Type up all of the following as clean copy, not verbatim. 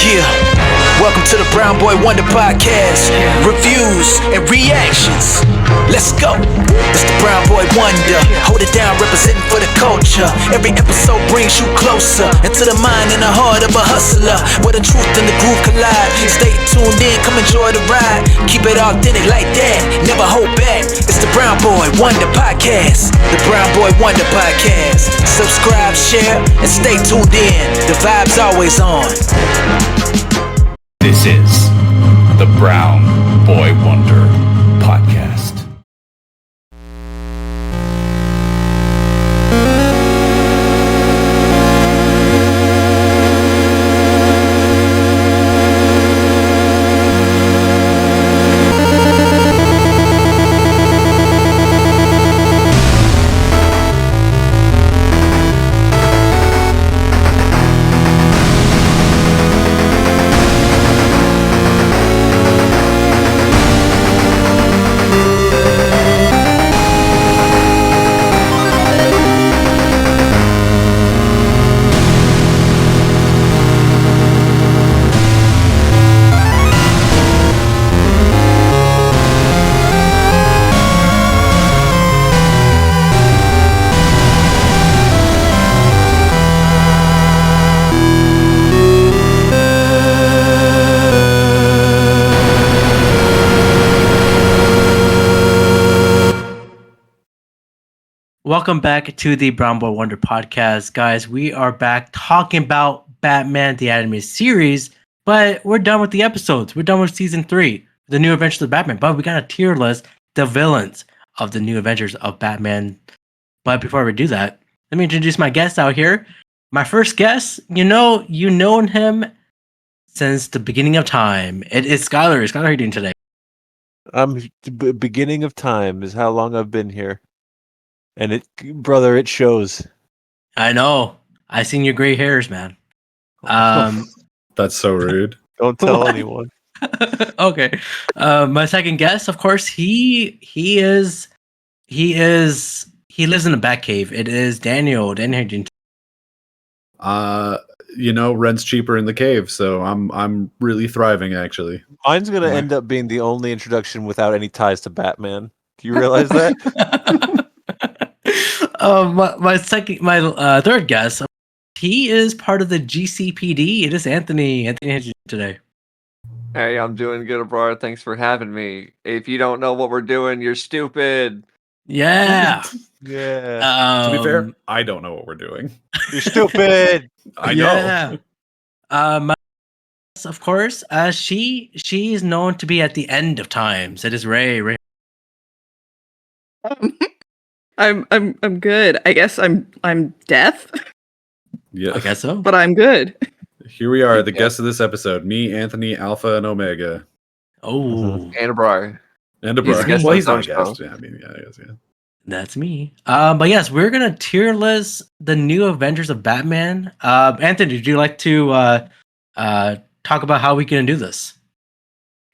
Yeah, welcome to the Brown Boy Wonder Podcast. Reviews and reactions. Let's go. It's the Brown Boy Wonder. Hold it down, representing for the culture. Every episode brings you closer into the mind and the heart of a hustler, where the truth and the groove collide. Stay tuned in, come enjoy the ride. Keep it authentic like that, never hold back. It's the Brown Boy Wonder Podcast. The Brown Boy Wonder Podcast. Subscribe, share, and stay tuned in. The vibe's always on. This is the Brown Boy Wonder Podcast. Welcome back to the Brown Boy Wonder Podcast, guys. We are back talking about Batman the Animated Series, but we're done with the episodes. We're done with Season 3, the New Adventures of Batman, but we got a tier list, the villains of the New Adventures of Batman. But before we do that, let me introduce my guest out here. My first guest, you've known him since the beginning of time. It is Skyler. Skyler, how are you doing today? Beginning of time is how long I've been here. And it shows. I know. I seen your gray hairs, man. That's so rude. Don't tell anyone. Okay. My second guest, of course, he lives in a Batcave. It is Daniel. Rent's cheaper in the cave, so I'm really thriving actually. Mine's gonna end up being the only introduction without any ties to Batman. Do you realize that? My third guest, he is part of the GCPD. It is Anthony. Anthony today. Hey, I'm doing good, Abrar. Thanks for having me. If you don't know what we're doing, you're stupid. Yeah. Yeah. To be fair, I don't know what we're doing. You're stupid. I know. My of course, she is known to be at the end of times. It is Ray. I'm good. I guess I'm deaf, Yeah. I guess so. but I'm good. Here we are, the guests of this episode. Me, Anthony, Alpha, and Omega. Oh, And Abrar. And He's a Abrar. guest Well, on he's not a some guest. show. Yeah, I mean, yeah, I guess, yeah. that's me. But yes, we're gonna tier list the New Adventures of Batman. Anthony, would you like to talk about how we can do this?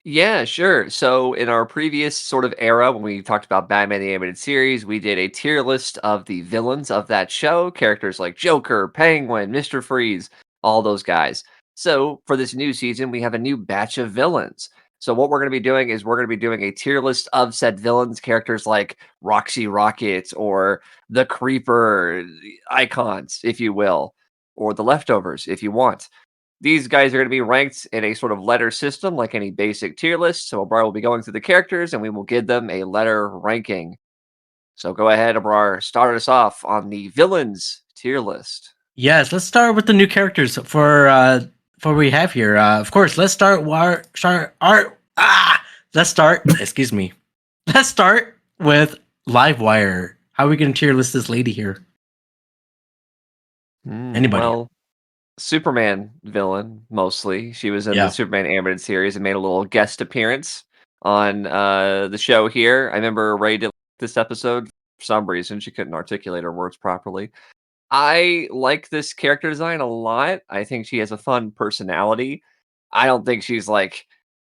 Yeah, sure. So in our previous sort of era, when we talked about Batman the Animated Series, we did a tier list of the villains of that show, characters like Joker, Penguin, Mr. Freeze, all those guys. So for this new season, we have a new batch of villains. So what we're going to be doing is we're going to be doing a tier list of said villains, characters like Roxy Rocket or the Creeper, icons, if you will, or the leftovers, if you want. These guys are going to be ranked in a sort of letter system like any basic tier list. So Abrar will be going through the characters and we will give them a letter ranking. So go ahead, Abrar, start us off on the villains tier list. Yes, let's start with the new characters for what we have here. Of course, let's start. Let's start. Excuse me. Let's start with Livewire. How are we going to tier list this lady here? Anybody? Well, Superman villain, mostly. She was in Yeah. the Superman animated series and made a little guest appearance on the show here. I remember Ray did this episode. For some reason, she couldn't articulate her words properly. I like this character design a lot. I think she has a fun personality. I don't think she's like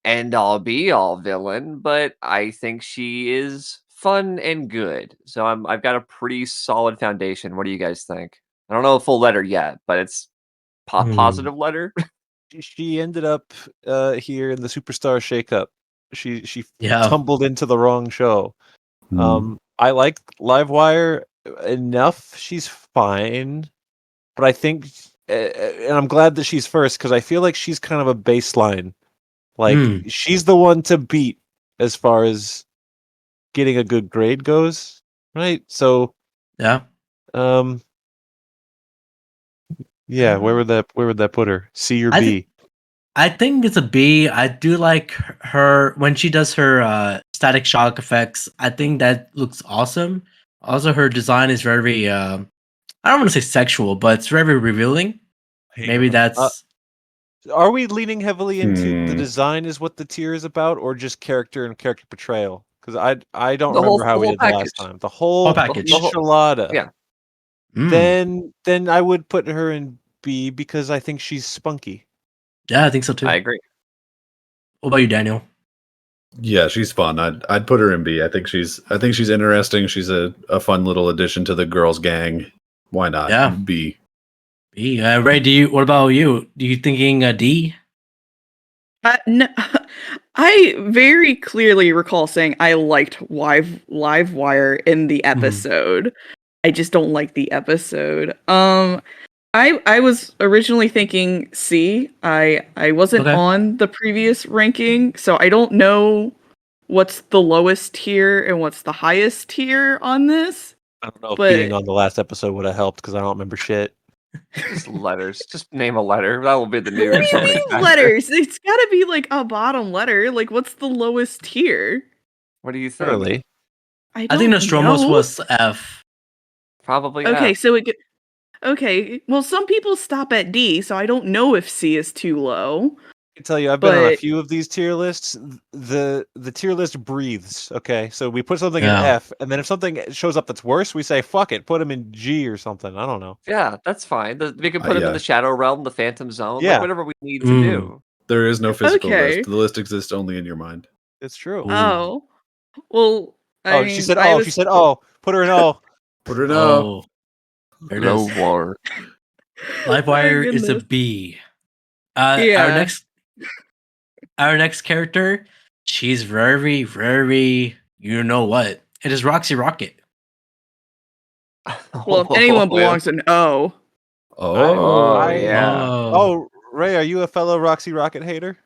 end all be all villain, but I think she is fun and good. So I've got a pretty solid foundation. What do you guys think? I don't know a full letter yet, but it's positive letter. she ended up here in the Superstar Shakeup. She Yeah. tumbled into the wrong show. Hmm. I like Livewire enough. She's fine, but I think, and I'm glad that she's first because I feel like she's kind of a baseline. Like Hmm. she's the one to beat as far as getting a good grade goes, right? So, Yeah. um, yeah, where would that put her? C or I B? I think it's a B. I do like her when she does her static shock effects. I think that looks awesome. Also, her design is very I don't want to say sexual, but it's very revealing. Maybe that's Are we leaning heavily into the Hmm. design is what the tier is about, or just character and character portrayal? Because I don't The whole remember how the we whole did the last package. time. The whole whole package. the whole- enchilada. yeah. Then I would put her in B because I think she's spunky. Yeah, I think so too. I agree. What about you, Daniel? Yeah, she's fun. I'd put her in B. I think she's interesting. She's a fun little addition to the girls' gang. Why not? Yeah. B. B. Ray, what about you? Do you thinking a D? No, I very clearly recall saying I liked Livewire in the episode. I just don't like the episode. I was originally thinking C. I wasn't Okay. on the previous ranking, so I don't know what's the lowest tier and what's the highest tier on this. I don't know if But- being on the last episode would have helped because I don't remember shit. Just letters. Just name a letter. That will be the new What do you determining mean factor. letters? It's gotta be like a bottom letter. Like, what's the lowest tier? What do you think? Early. I I think don't Nostromo's know. was F. Probably Okay, F. so okay. Well, some people stop at D, so I don't know if C is too low. I can tell you, I've been on a But- few of these tier lists. The tier list breathes. Okay, so we put something Yeah. in F, and then if something shows up that's worse, we say fuck it, put them in G or something. I don't know. Yeah, that's fine. We can put him yeah. in the Shadow Realm, the Phantom Zone, Yeah. like whatever we need to Mm. do. There is no physical Okay. list. The list exists only in your mind. It's true. Ooh. Oh, well. I She mean, said I oh. was- She said oh. Put her in O. Put her in O. Oh, there it is. war. Livewire My is a goodness. B. Yeah. Our next character, she's very, very, you know what? It is Roxy Rocket. Well, if anyone belongs in O. Oh. yeah. Oh, Ray, are you a fellow Roxy Rocket hater?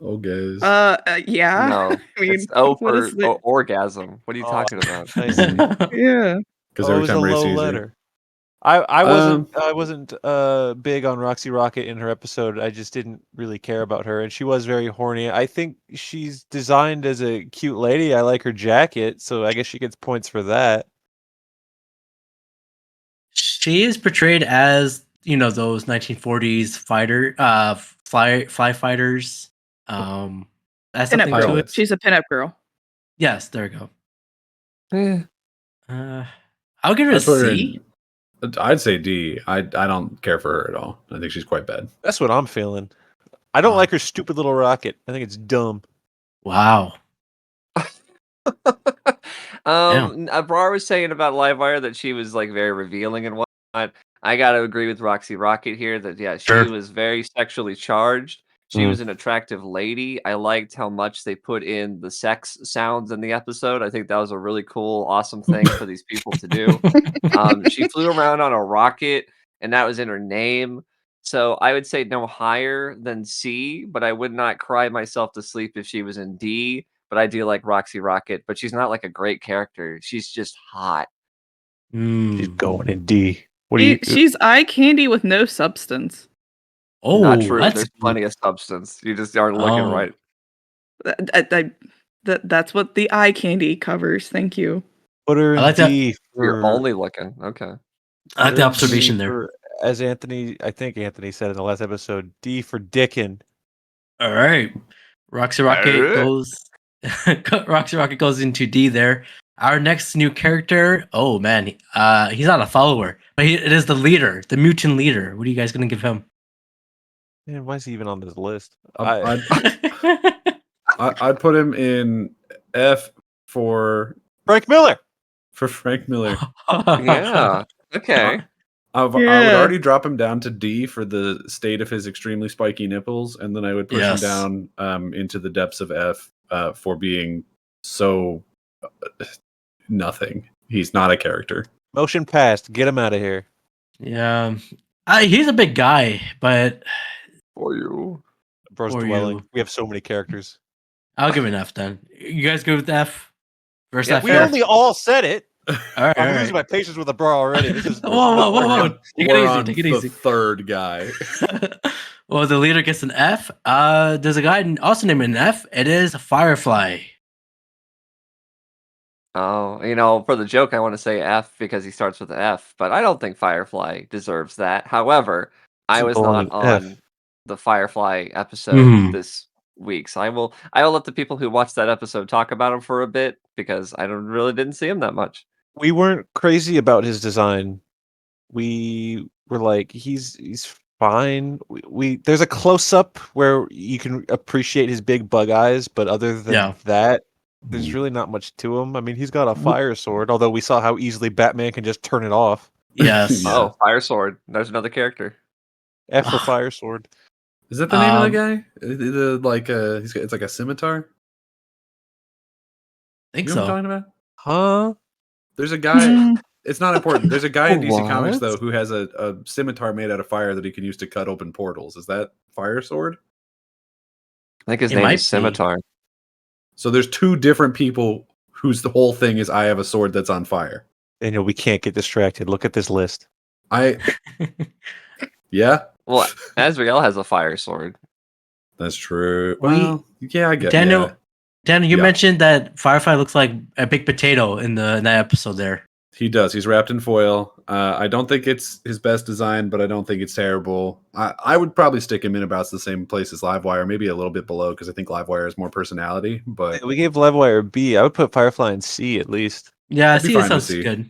Oh, guys. Yeah. No, I mean, it's O what for is the- orgasm. What are you Oh, talking about? I see. Yeah. Because Oh, it every was a time Ray low sees her. letter. I wasn't big on Roxy Rocket in her episode. I just didn't really care about her, and she was very horny. I think she's designed as a cute lady. I like her jacket, so I guess she gets points for that. She is portrayed as, you know, those 1940s fly fighters. That's Pinup something to girl. it. She's a pinup girl. Yes, there we go. Eh, I'll give her a I'd put her C. I'd say D. I don't care for her at all. I think she's quite bad. That's what I'm feeling. I don't Wow. like her stupid little rocket. I think it's dumb. Wow. Abrar was saying about Livewire that she was like very revealing and whatnot. I gotta agree with Roxy Rocket here that she Sure. was very sexually charged. She Mm. was an attractive lady. I liked how much they put in the sex sounds in the episode. I think that was a really cool, awesome thing for these people to do. She flew around on a rocket, and that was in her name. So I would say no higher than C, but I would not cry myself to sleep if she was in D. But I do like Roxy Rocket, but she's not like a great character. She's just hot. She's Mm. going in D. What do you? She's eye candy with no substance. Oh, Not true. that's There's plenty of substance. You just aren't looking Oh. right. That's what the eye candy covers. Thank you. Put her in I like that. D. You're for- only looking. Okay. I like put the her in observation D there. for- as I think Anthony said in the last episode, D for Dickin. All right. Roxy Rocket goes Roxy Rocket goes into D there. Our next new character, oh man, he's not a follower, but it is the leader, the mutant leader. What are you guys gonna give him? Man, why is he even on this list? I'd put him in F for Frank Miller. Frank Miller. Yeah. Okay. I would already drop him down to D for the state of his extremely spiky nipples, and then I would push him down into the depths of F for being so nothing. He's not a character. Motion passed. Get him out of here. Yeah. He's a big guy, but For you. Bro's For dwelling. you. We have so many characters. I'll give it an F then. You guys good with F? Versus Yeah, F? We only all said it. All right. I'm losing my patience with Abrar already. This is Whoa. Take We're it on easy. Take it the easy. third guy. Well, the leader gets an F. There's a guy also named an F. It is Firefly. Oh, for the joke, I want to say F because he starts with F, but I don't think Firefly deserves that. However, I was not on the Firefly episode this week, so I will let the people who watched that episode talk about him for a bit because I really didn't see him that much. We weren't crazy about his design. We were like, he's fine. We there's a close up where you can appreciate his big bug eyes, but other than that, there's really not much to him. I mean, he's got a fire sword, although we saw how easily Batman can just turn it off. Yes. Yeah. Oh, Fire Sword. There's another character. F for fire sword. Is that the name of the guy? It's like a scimitar. I think You know what so. I'm talking about? Huh? There's a guy. It's not important. There's a guy in DC What? Comics though who has a scimitar made out of fire that he can use to cut open portals. Is that Fire Sword? I think his It name might is be. Scimitar. So there's two different people whose the whole thing is I have a sword that's on fire. Daniel, we can't get distracted. Look at this list. Yeah, Well, Azrael has a fire sword. that's true. Well, yeah, I get Daniel, yeah. Daniel, you Yeah. mentioned that Firefly looks like a big potato in that episode there. He does. He's wrapped in foil. I don't think it's his best design, but I don't think it's terrible. I would probably stick him in about the same place as Livewire, maybe a little bit below, because I think Livewire has more personality. But We gave Livewire a B. I would put Firefly in C at least. Yeah, I'd be C fine with sounds C. good.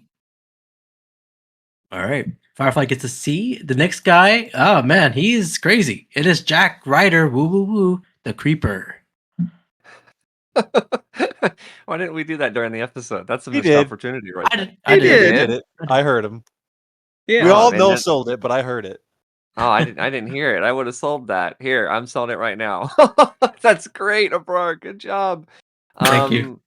All right. Firefly gets a C. The next guy, oh man, he's crazy. It is Jack Ryder, woo woo woo, the Creeper. Why didn't we do that during the episode? That's a He missed did. opportunity right there. I He did. did. He did it. I heard him. Yeah. We all man, no that- sold it, but I heard it. Oh, I didn't hear it. I would have sold that. Here, I'm selling it right now. That's great, Abrar. Good job. Thank you.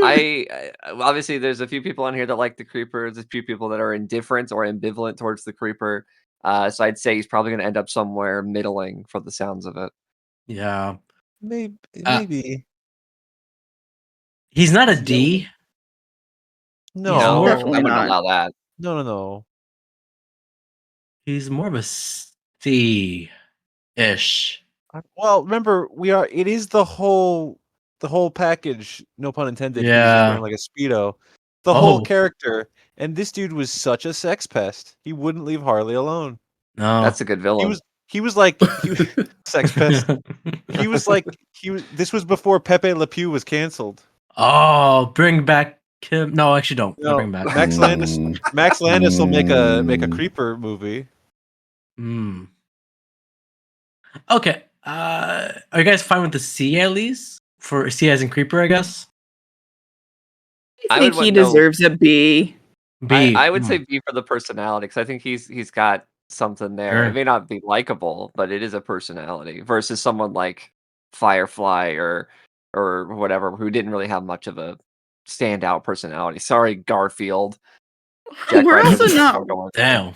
I obviously there's a few people on here that like the Creeper. There's a few people that are indifferent or ambivalent towards the Creeper. So I'd say he's probably going to end up somewhere middling for the sounds of it. Yeah. Maybe. He's not a D. No. He's No, more- I Definitely wouldn't not. allow that. No. He's more of a C-ish. Well, remember, it is the whole package, no pun intended. He's just Yeah. wearing like a Speedo. The whole Oh. character. And this dude was such a sex pest. He wouldn't leave Harley alone. No. That's a good villain. He was like sex pest. He was like this was before Pepe Le Pew was canceled. Oh, bring back Kim. No, actually don't. No, Bring back. Max Landis will make a Creeper movie. Hmm. Okay. Are you guys fine with the C at least? For C as in Creeper, I guess? I I think would he want no- deserves a B. B. I would Hmm. say B for the personality because I think he's got something there. Sure. It may not be likable, but it is a personality versus someone like Firefly or whatever who didn't really have much of a standout personality. Sorry, Garfield. Jack We're Ryder also was not going- Damn.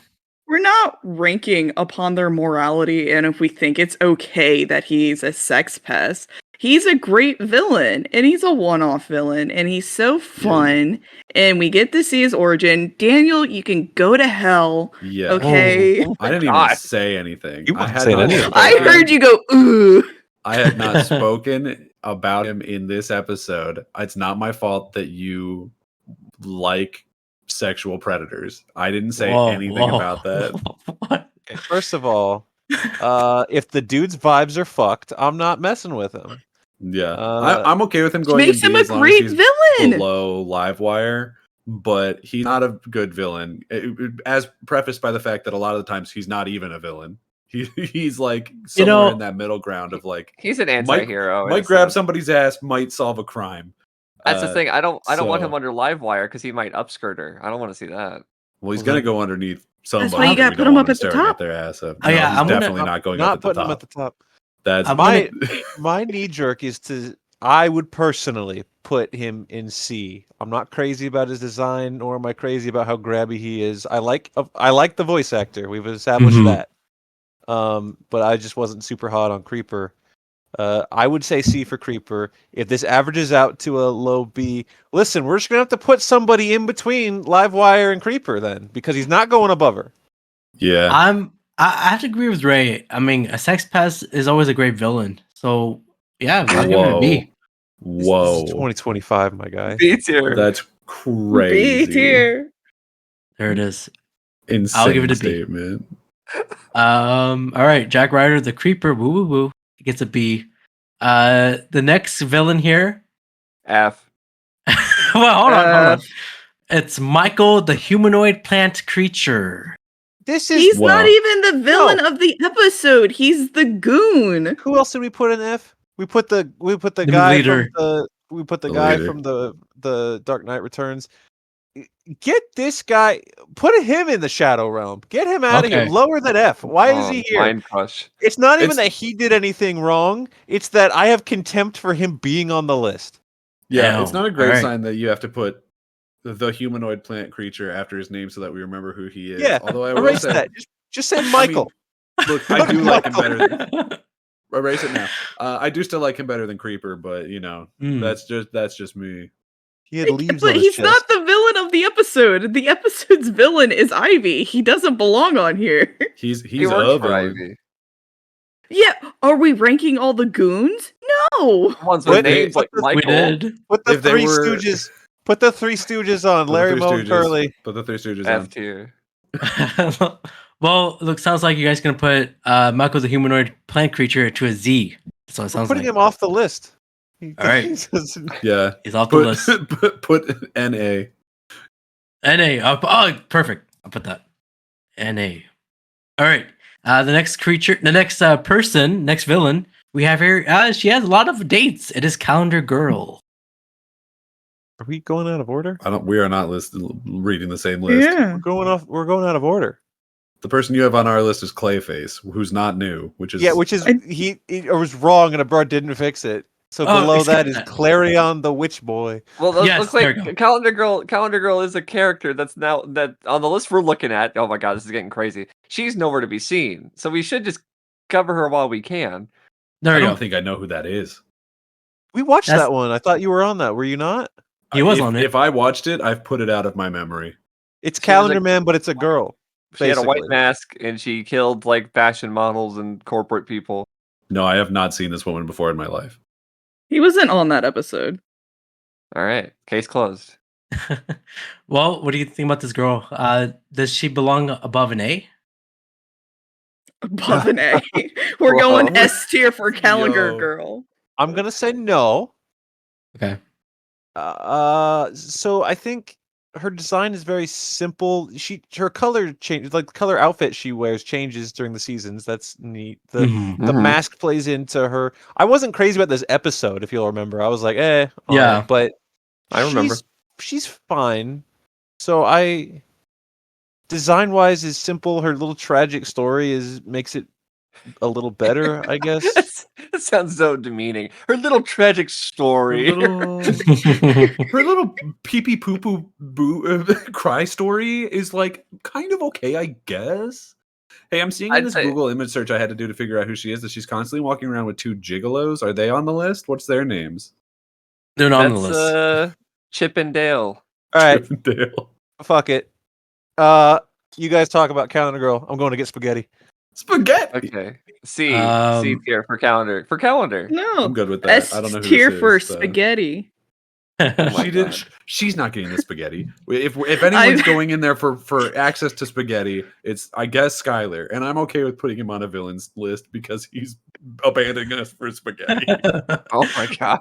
we're not ranking upon their morality and if we think it's okay that he's a sex pest. He's a great villain and he's a one-off villain and he's so fun and we get to see his origin. Daniel, you can go to hell. yeah, Okay. I didn't even God. say anything. You I weren't had saying not anything. I spoken- heard you go, ooh. I had not spoken about him in this episode. It's not my fault that you like sexual predators. I didn't say anything about that. What? Okay, first of all, if the dude's vibes are fucked, I'm not messing with him. Yeah, Uh, I'm okay with him Which going. makes in him D a as long as great he's villain. below Livewire, but he's not a good villain. As prefaced by the fact that a lot of the times he's not even a villain. He's like somewhere in that middle ground of like He's an anti-hero. in a might grab sense. somebody's ass, might solve a crime. That's the thing. I don't want so- him under Livewire because he might upskirt her. I don't want to see that. Well, he's gonna go underneath somebody. why you that gotta we put don't him want up at the staring top. their ass up. Oh, yeah, he's I'm gonna- definitely not going not up at the putting him top. at the top. That's I'm My knee jerk is I would personally put him in C. I'm not crazy about his design, nor am I crazy about how grabby he is. I like the voice actor. We've established Mhm. that. But I just wasn't super hot on Creeper. I would say C for Creeper. If this averages out to a low B, listen, we're just gonna have to put somebody in between Livewire and Creeper then, because he's not going above her. yeah. I have to agree with Ray. I mean, a sex pest is always a great villain. So yeah, I'll give it a B. This Whoa. is 2025, my guy. B tier. That's crazy. B tier. There it is. Insane I'll give it a B. statement. All right, Jack Ryder, the Creeper, woo woo woo, gets a B. The next villain here. F. Well, hold on. It's Michael, the humanoid plant creature. He's not even the villain of the episode. He's the goon. Who else did we put in F? We put the The guy leader. from the Dark Knight Returns. Get this guy, put him in the Shadow Realm. Get him out of here. Okay. Lower than F. Why is he here? Mind crush. It's not even that he did anything wrong. It's that I have contempt for him being on the list. Yeah, Damn. it's not a great Alright. sign that you have to put the humanoid plant creature after his name so that we remember who he is. Yeah, Although I will erase say, that. Just say Michael. look, I do like him better than erase it now. I do still like him better than Creeper, but that's just me. He had leaves on But his he's chest. not the villain of the episode. The episode's villain is Ivy. He doesn't belong on here. He's He a works for villain. Ivy. Yeah, are we ranking all the goons? No. Ones with Wait, names like we We Michael. did. Put the If they Three were- Stooges. Put the Three Stooges on. Put the Larry, Three Moe, and Stooges. Curly. Put the Three Stooges F on. tier. Well, look, sounds like you guys gonna put Michael, the humanoid plant creature, to a Z. That's what it We're sounds putting like. him off the list. All right. He doesn't- Yeah. He's off the list. Put NA. NA. Oh, perfect. I'll put that. NA. All right. The next creature, the next person, next villain we have here. She has a lot of dates. It is Calendar Girl. Are we going out of order? We are not reading the same list. Yeah. We're going out of order. The person you have on our list is Clayface, who's not new, which is he was wrong and Abrar didn't fix it. So Oh, below excuse that is me. Clarion the Witch Boy. Well, Yes, looks there we like go. Calendar Girl is a character that's now that on the list we're looking at. Oh my god, this is getting crazy. She's nowhere to be seen, so we should just cover her while we can. There I we go. don't think I know who that is. We watched That's- that one. I thought you were on that. Were you not? He was if, on it. If I watched it, I've put it out of my memory. It's She was Calendar like- Man, but it's a girl. She had a white Basically. mask and she killed like fashion models and corporate people. No, I have not seen this woman before in my life. He wasn't on that episode. All right, case closed. Well, what do you think about this girl? Does she belong above an A? Above an A. We're Whoa. going S tier for Calendar Yo. Girl. I'm gonna say no. Okay. So I think her design is very simple. Her color changes, like the color outfit she wears changes during the seasons. That's neat. The Mhm. mask plays into her. I wasn't crazy about this episode, if you'll remember. I was like, on Yeah. it, but I remember. she's fine. So design wise is simple. Her little tragic story makes it a little better, I guess. That sounds so demeaning. Her little tragic story. Her little pee pee poo poo boo cry story is like kind of okay, I guess. Hey, I'm seeing in I'd this say- Google image search I had to do to figure out who she is that she's constantly walking around with two gigolos. Are they on the list? What's their names? They're not on the That's list. Chip and Dale. All right, Chip and Dale. fuck it. You guys talk about Calendar Girl. I'm going to get spaghetti. Spaghetti. Okay. C tier for calendar. For calendar. No. I'm good with that. S I don't know who tier this for is, so. spaghetti. my She did. God. She's not getting the spaghetti. If anyone's going in there for access to spaghetti, it's I guess Skyler, and I'm okay with putting him on a villains list because he's abandoning us for spaghetti. Oh my god.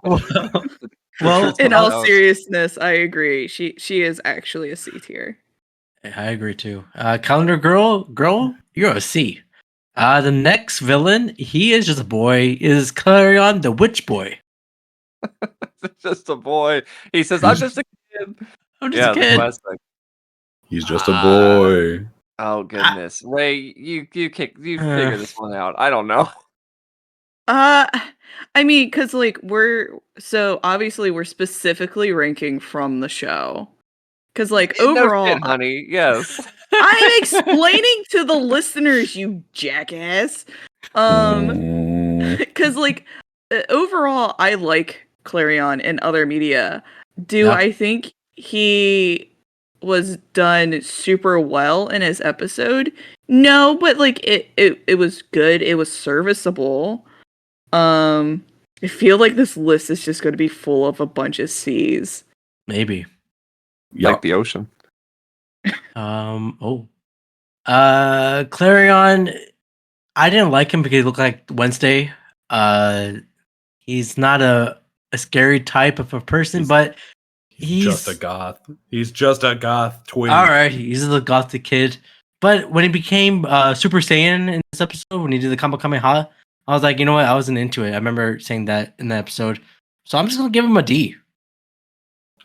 Well, In Oh, all no. seriousness, I agree. She is actually a C tier. I agree too. Calendar Girl, you're a C. The next villain, he is just a boy, is Clarion the Witch Boy. Just a boy. He says, "I'm just a kid." I'm just Yeah, a the kid. classic. He's just a boy. Oh goodness. Ray, you figure this one out. I don't know. I mean, because like obviously we're specifically ranking from the show. Because like overall, No shit, honey. Yes. I'm explaining to the listeners, you jackass. Because like overall, I like Clarion in other media. Do I think he was done super well in his episode? No, but like it was good. It was serviceable. I feel like this list is just going to be full of a bunch of C's. Maybe. Like the ocean. Clarion, I didn't like him because he looked like Wednesday. He's not a scary type of a person, but he's just a goth. He's just a goth twin. All right, he's the gothic kid. But when he became Super Saiyan in this episode, when he did the Kamehameha, I was like, you know what? I wasn't into it. I remember saying that in the episode. So I'm just going to give him a D.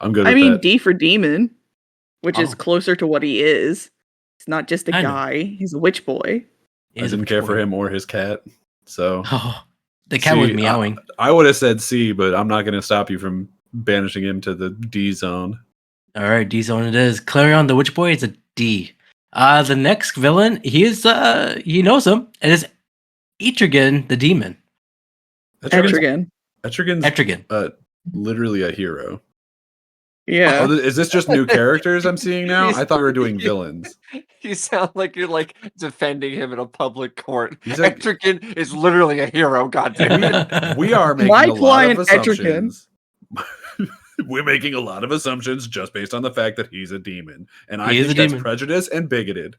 I'm good I with mean, that. D for demon, which is closer to what he is. He's not just a guy. He's a witch boy. I didn't care for him or his cat. So the cat was meowing. I would have said C, but I'm not going to stop you from banishing him to the D zone. All right, D zone it is. Clarion the witch boy is a D. The next villain, he knows him. It is Etrigan the demon. Etrigan. Etrigan's literally a hero. Yeah. Oh, is this just new characters I'm seeing now? I thought we were doing villains. You sound like you're like defending him in a public court. Etrigan is literally a hero. Goddamn. We are making a lot of assumptions. We're making a lot of assumptions just based on the fact that he's a demon, and I think that's prejudiced and bigoted.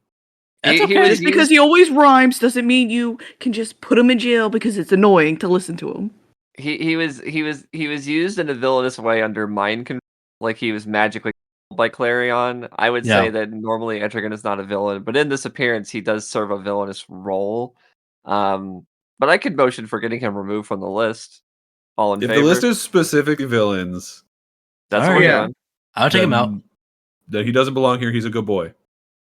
That's okay. Just because he always rhymes doesn't mean you can just put him in jail because it's annoying to listen to him. He was used in a villainous way under mind control, like he was magically killed by Clarion. I would say that normally Etrigan is not a villain, but in this appearance he does serve a villainous role. But I could motion for getting him removed from the list. All in favor. If the list is specific villains, that's what we're doing. I'll take him out. That he doesn't belong here. He's a good boy.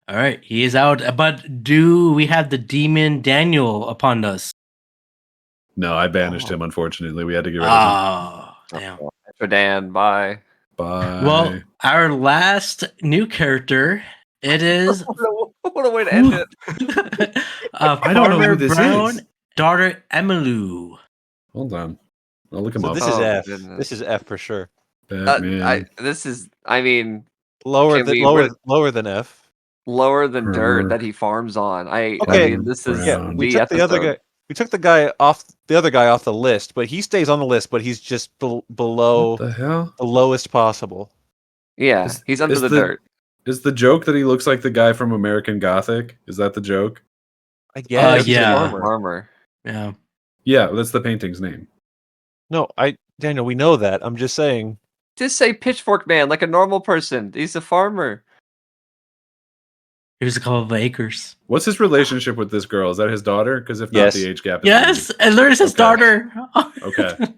All right, he is out. But do we have the demon Daniel upon us? No, I banished him. Unfortunately, we had to get rid of him. Damn. For Dan, bye. Bye. Well, our last new character, it is. What a way to end it. I don't know who this is. Daughter Emilu. Hold on, I'll look him up. This is F. Goodness. This is F for sure. I mean, lower than F. Lower than dirt that he farms on. I mean, this is we took the other guy. We took the other guy off the list, but he stays on the list, but he's just below the lowest possible. Yeah, he's under the dirt. Is the joke that he looks like the guy from American Gothic? Is that the joke? I guess. Armor. Yeah. Yeah, that's the painting's name. No, Daniel, we know that. I'm just saying. Just say Pitchfork Man like a normal person. He's a farmer. Here's a couple of acres. What's his relationship with this girl? Is that his daughter? Because if not, the age gap is yes, and there's his daughter. Okay.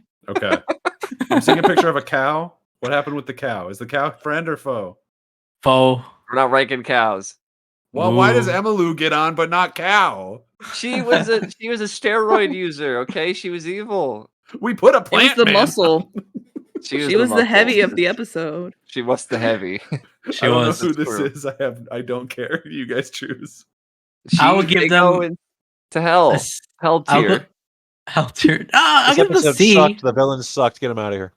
I'm seeing a picture of a cow. What happened with the cow? Is the cow friend or foe? Foe. We're not ranking cows. Well, why does Emilu get on but not cow? She was a steroid user. Okay, she was evil. We put a plant. It was the muscle. She was the heavy of the episode. She was the heavy. I don't know who this is. I don't care. You guys choose. I will give them to hell. Hell tier. Hell tier. I'll give them a C. Sucked. The villains sucked. Get them out of here.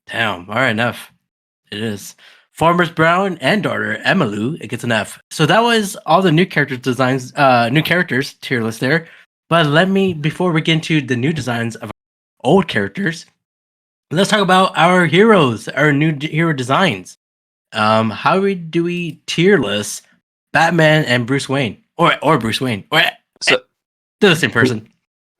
Damn. All right, enough. It is. Farmers Brown and daughter Emilu. It gets an F. So that was all the new character designs. New characters tier list there. But before we get into the new designs of old characters, let's talk about our heroes, our new hero designs. How do we tier list Batman and Bruce Wayne, or Bruce Wayne, or they're the same person?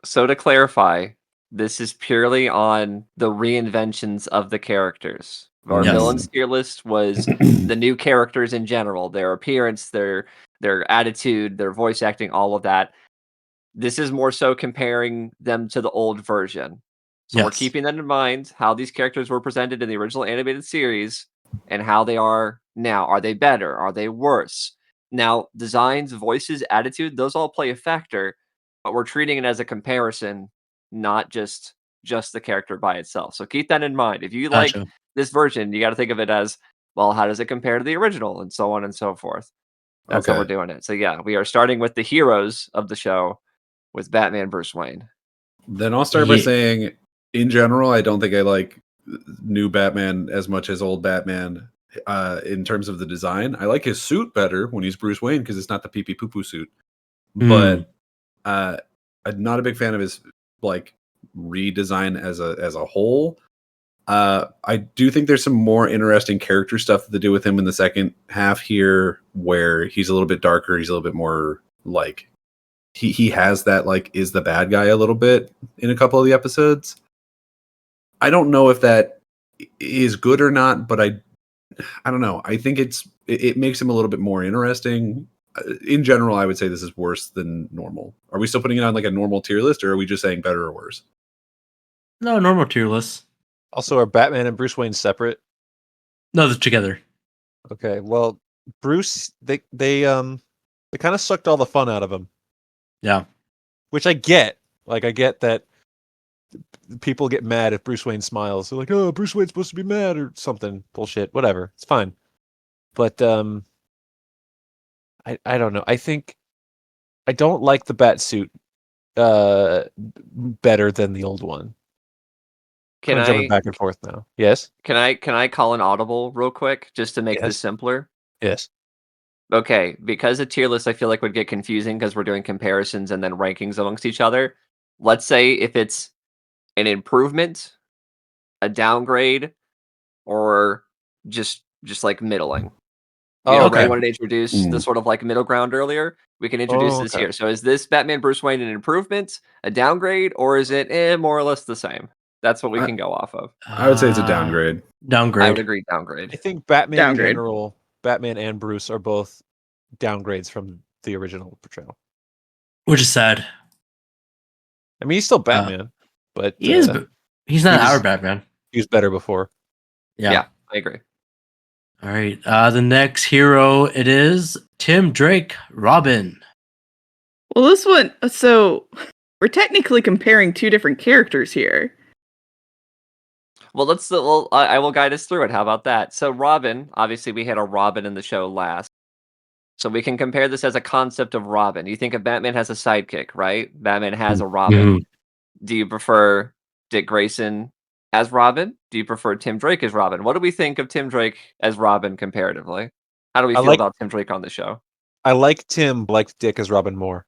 So to clarify, this is purely on the reinventions of the characters. Our villains tier list was the new characters in general, their appearance, their attitude, their voice acting, all of that. This is more so comparing them to the old version. So we're keeping that in mind, how these characters were presented in the original animated series and how they are now. Are they better? Are they worse? Now, designs, voices, attitude, those all play a factor, but we're treating it as a comparison, not just the character by itself. So keep that in mind. If you like Gotcha. this version, you got to think of it as, well, how does it compare to the original, and so on and so forth. That's how we're Okay. doing it. So yeah, we are starting with the heroes of the show with Batman Bruce Wayne. Then I'll start by Yeah. saying, in general, I don't think I like new Batman as much as old Batman. In terms of the design, I like his suit better when he's Bruce Wayne because it's not the pee pee poo poo suit. But I'm not a big fan of his like redesign as a whole. I do think there's some more interesting character stuff to do with him in the second half here, where he's a little bit darker. He's a little bit more like he has that like is the bad guy a little bit in a couple of the episodes. I don't know if that is good or not, but I don't know. I think it makes him a little bit more interesting. In general, I would say this is worse than normal. Are we still putting it on like a normal tier list, or are we just saying better or worse? No, normal tier list. Also, are Batman and Bruce Wayne separate? No, they're together. Okay, well, Bruce, they kind of sucked all the fun out of him, Yeah. which I get. Like, I get that people get mad if Bruce Wayne smiles. They're like, "Oh, Bruce Wayne's supposed to be mad" or something. Bullshit. Whatever. It's fine. But I don't know. I think I don't like the bat suit better than the old one. Can Kind of jumping I back and forth now. Yes. can I call an audible real quick just to make this Yes. simpler? Yes. Okay, because a tier list I feel like would get confusing because we're doing comparisons and then rankings amongst each other. Let's say if it's an improvement, a downgrade, or just like middling. Oh, Ray okay. wanted to introduce the sort of like middle ground earlier. We can introduce Oh, this okay. here. So is this Batman Bruce Wayne an improvement, a downgrade, or is it more or less the same? That's what we I, can go off of. I would say it's a downgrade. I would Downgrade. agree I downgrade. think Batman in Downgrade. general, Batman and Bruce are both downgrades from the original portrayal. Which is sad. I mean, he's still Batman, but He is. He's not he was- our Batman. he was better before. Yeah. I agree. All right. The next hero it is Tim Drake, Robin. Well, this one, so we're technically comparing two different characters here. Well, I will guide us through it. How about that? So Robin, obviously we had a Robin in the show last. So we can compare this as a concept of Robin. You think of Batman has a sidekick, right? Batman has a Robin. Do you prefer Dick Grayson as Robin? Do you prefer Tim Drake as Robin? What do we think of Tim Drake as Robin comparatively? How do we I feel like- about Tim Drake on the show? I like Tim, but like Dick as Robin more.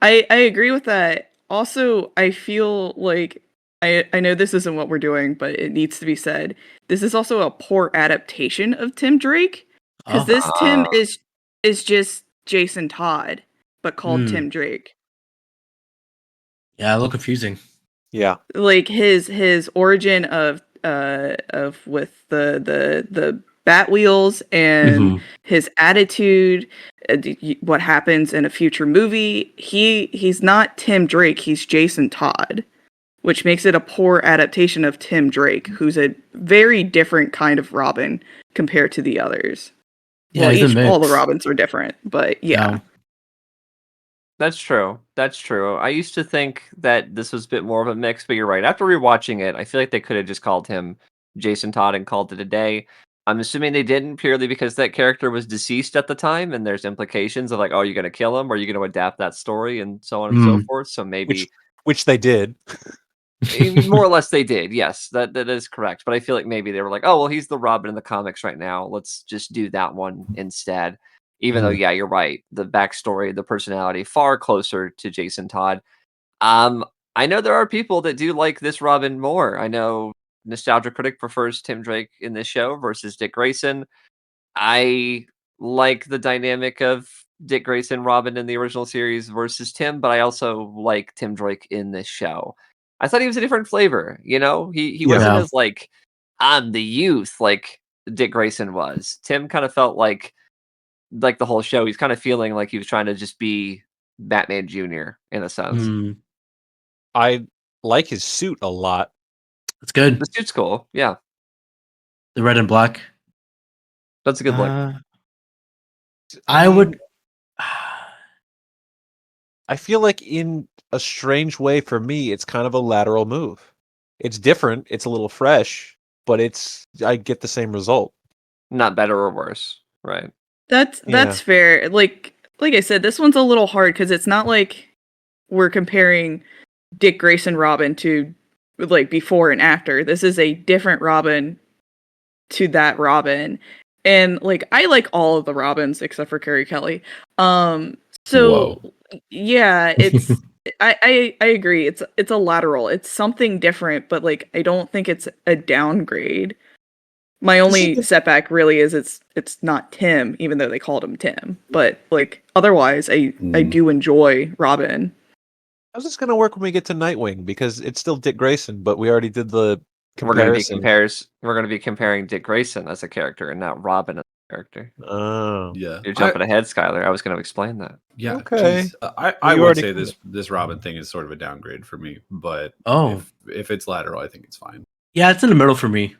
I agree with that. Also, I feel like I know this isn't what we're doing, but it needs to be said. This is also a poor adaptation of Tim Drake because Oh. this Tim is just Jason Todd, but called Hmm. Tim Drake. Yeah, a little confusing. Yeah. Like his origin of with the bat wheels and his attitude, what happens in a future movie. He's not Tim Drake, he's Jason Todd, which makes it a poor adaptation of Tim Drake, who's a very different kind of Robin compared to the others. Yeah, Well, he's a all the mix. Robins are different, but yeah. That's true. That's true. I used to think that this was a bit more of a mix, but you're right. After rewatching it, I feel like they could have just called him Jason Todd and called it a day. I'm assuming they didn't purely because that character was deceased at the time, and there's implications of like, oh, you're gonna kill him, or you're gonna adapt that story, and so on and so forth. So maybe Which they did. more or less they did. Yes, that is correct. But I feel like maybe they were like, oh, well, he's the Robin in the comics right now. Let's just do that one instead. Even though, yeah, you're right. The backstory, the personality, far closer to Jason Todd. I know there are people that do like this Robin more. I know Nostalgia Critic prefers Tim Drake in this show versus Dick Grayson. I like the dynamic of Dick Grayson Robin in the original series versus Tim, but I also like Tim Drake in this show. I thought he was a different flavor, you know? He wasn't as like I'm the youth like Dick Grayson was. Tim kind of felt like the whole show, he's kind of feeling like he was trying to just be Batman Jr. in a sense. I like his suit a lot. That's good. The suit's cool. Yeah, The red and black. that's a good look. I would. I feel like in a strange way for me, it's kind of a lateral move. It's different. It's a little fresh, but I get the same result. Not better or worse, right? That's fair. Like I said, this one's a little hard because it's not like we're comparing Dick Grayson Robin to like before and after. This is a different Robin to that Robin. And like I like all of the Robins except for Carrie Kelly. So Whoa. yeah, it's I agree. It's a lateral. It's something different, but like I don't think it's a downgrade. My only setback really is it's not Tim, even though they called him Tim. But like otherwise, I do enjoy Robin. How's this gonna work when we get to Nightwing? Because it's still Dick Grayson, but we already did the We're going comparison. to be comparing Dick Grayson as a character and not Robin as a character. Oh, Yeah. You're jumping ahead, Skyler. I was going to explain that. Yeah. Okay. Geez. I You would already say covered this Robin thing is sort of a downgrade for me, but Oh. if it's lateral, I think it's fine. Yeah, it's in the middle for me.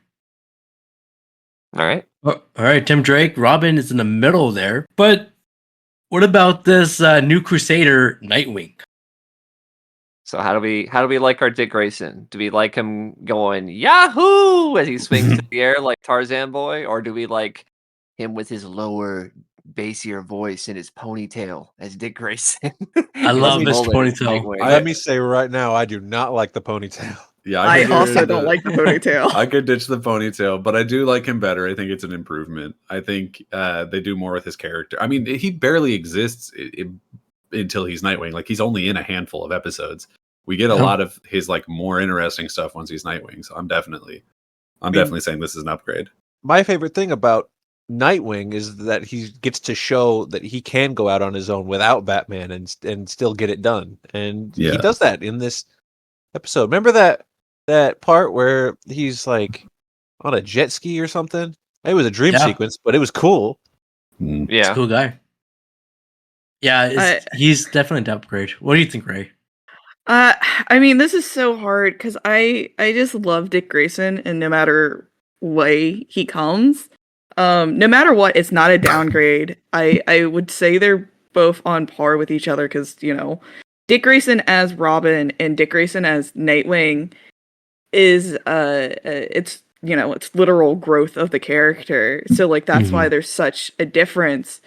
All right. All right, Tim Drake. Robin is in the middle there. But what about this new Crusader Nightwing? So how do we like our Dick Grayson? Do we like him going Yahoo as he swings to the air like Tarzan boy, or do we like him with his lower, bassier voice and his ponytail as Dick Grayson? I love this ponytail. Let me say right now, I do not like the ponytail. Yeah, I also don't like the ponytail. I could ditch the ponytail, but I do like him better. I think it's an improvement. I think they do more with his character. I mean, he barely exists until he's Nightwing. Like he's only in a handful of episodes. We get a lot of his like more interesting stuff once he's Nightwing. So I'm definitely saying this is an upgrade. My favorite thing about Nightwing is that he gets to show that he can go out on his own without Batman and still get it done. And he does that in this episode. Remember that part where he's like on a jet ski or something? It was a dream sequence, but it was cool. Yeah. He's a cool guy. Yeah, he's definitely an upgrade. What do you think, Ray? I mean, this is so hard because I just love Dick Grayson, and no matter way he comes, no matter what, it's not a downgrade. I would say they're both on par with each other because Dick Grayson as Robin and Dick Grayson as Nightwing is it's literal growth of the character. So like that's why there's such a difference.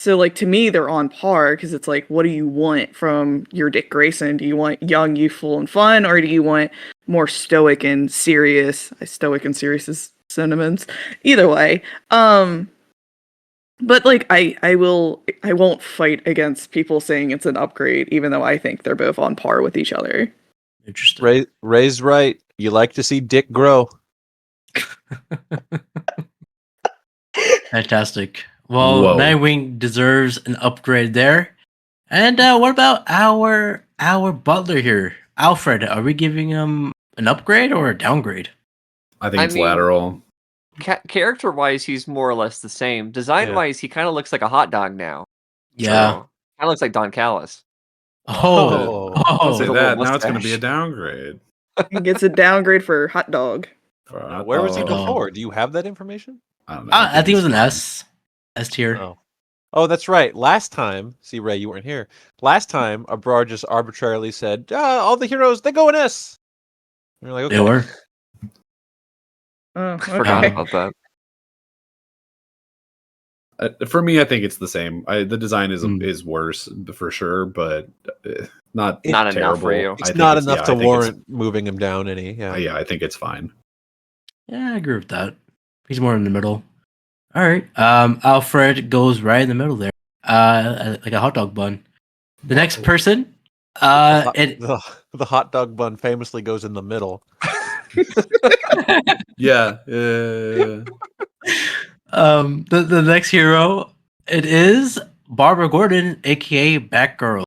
So, like, to me, they're on par because it's like, what do you want from your Dick Grayson? Do you want young, youthful, and fun, or do you want more stoic and serious? Stoic and serious is synonyms. Either way, but like, I won't fight against people saying it's an upgrade, even though I think they're both on par with each other. Interesting. Ray's right. You like to see Dick grow. Fantastic. Well, Whoa. Nightwing deserves an upgrade there. And what about our butler here, Alfred? Are we giving him an upgrade or a downgrade? I think it's lateral. Character-wise, he's more or less the same. Design-wise, he kind of looks like a hot dog now. Yeah. Kind of looks like Don Callis. Don't say With a that. little Now it's going to be mustache. a downgrade. He gets a downgrade for hot dog. Where was he before? Do you have that information? I don't know. I think it was an S tier. Oh, that's right. Last time, see, Ray, you weren't here. Last time, Abrar just arbitrarily said, all the heroes, they go in S. And you're like, okay. They were. Oh, Forgot okay. about that. For me, I think it's the same. The design is worse for sure, but not Not terrible. enough for you. It's not enough to warrant moving him down any. Yeah, I think it's fine. Yeah, I agree with that. He's more in the middle. All right. Alfred goes right in the middle there. Like a hot dog bun. The next person, the hot dog bun famously goes in the middle. Yeah. The next hero, it is Barbara Gordon, aka Batgirl.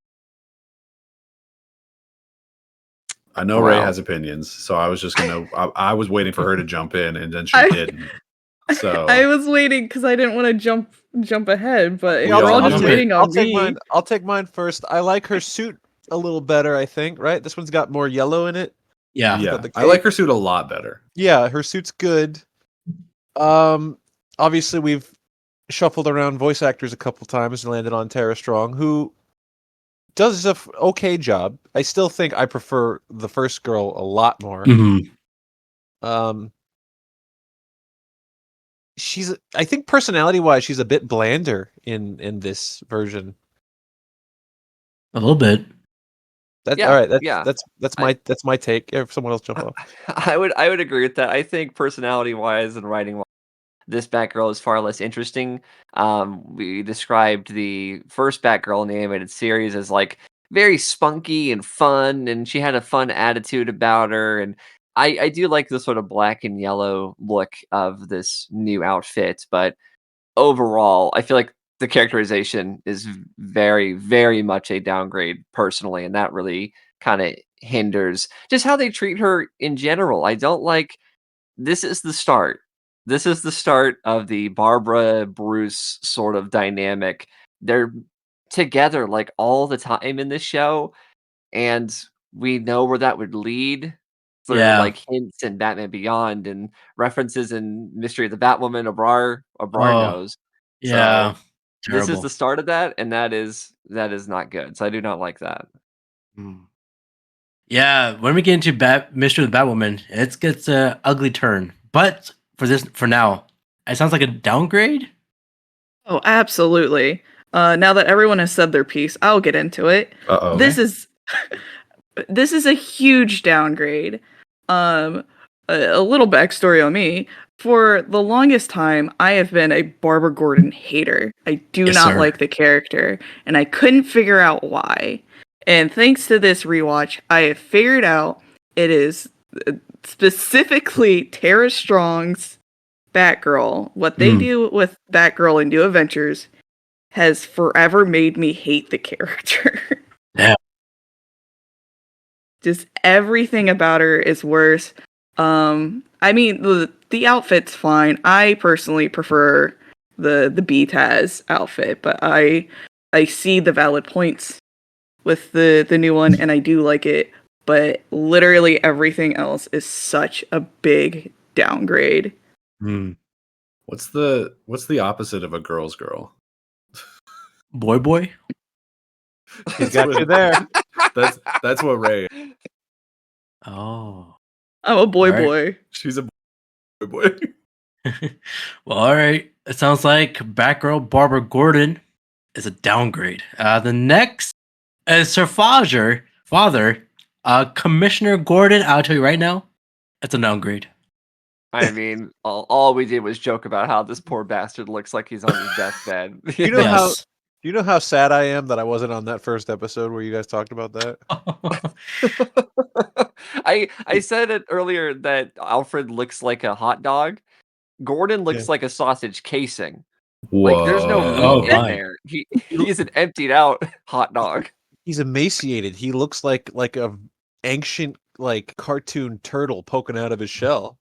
I know Ray has opinions, so I was just I was waiting for her to jump in, and then she didn't. So I was waiting because I didn't want to jump ahead, but all we're all just do it. waiting on me. I'll take mine first. I like her suit a little better, I think, right? This one's got more yellow in it. Yeah. Yeah, the I like cape. her suit a lot better. Yeah, her suit's good. Obviously we've shuffled around voice actors a couple times and landed on Tara Strong, who does a okay job. I still think I prefer the first girl a lot more. Um, I think personality wise, she's a bit blander in this version. A little bit. That's Yeah, all right. yeah. That's my take. If someone else jump off. I would agree with that. I think personality wise and writing wise, this Batgirl is far less interesting. We described the first Batgirl in the animated series as like very spunky and fun, and she had a fun attitude about her. And I do like the sort of black and yellow look of this new outfit, but overall, I feel like the characterization is very, very much a downgrade personally, and that really kind of hinders just how they treat her in general. I don't like this is the start. This is the start of the Barbara Bruce sort of dynamic. They're together like all the time in this show, and we know where that would lead through Yeah. like hints in Batman Beyond and references in Mystery of the Batwoman. Abrar Oh, knows. yeah. So this is Terrible. the start of that, and that is not good. So I do not like that. Mm. Yeah, when we get into Mystery of the Batwoman, it gets a ugly turn. But for now, it sounds like a downgrade. Oh, absolutely. Now that everyone has said their piece, I'll get into it. Uh-oh. This is this is a huge downgrade. A little backstory on me. For the longest time, I have been a Barbara Gordon hater. I do Yes, not sir. like the character, and I couldn't figure out why. And thanks to this rewatch, I have figured out it is specifically Tara Strong's Batgirl. What they do with Batgirl in New Adventures has forever made me hate the character. Yeah. Just everything about her is worse. I mean the outfit's fine. I personally prefer the BTAS outfit, but I see the valid points with the new one, and I do like it. But literally everything else is such a big downgrade. Mm. What's the opposite of a girl's girl? Boy. He's got you there. That's what Ray. Oh. I'm a boy All right. boy. She's a boy. Well, all right. It sounds like Batgirl Barbara Gordon is a downgrade. The next is her father, Commissioner Gordon. I'll tell you right now, it's a downgrade. I mean, all we did was joke about how this poor bastard looks like he's on his deathbed. You know how Yes. you know how sad I am that I wasn't on that first episode where you guys talked about that? I said it earlier that Alfred looks like a hot dog. Gordon looks like a sausage casing. Like there's no Whoa. meat Oh, in my. there. He's an emptied out hot dog. He's emaciated. He looks like a ancient like cartoon turtle poking out of his shell.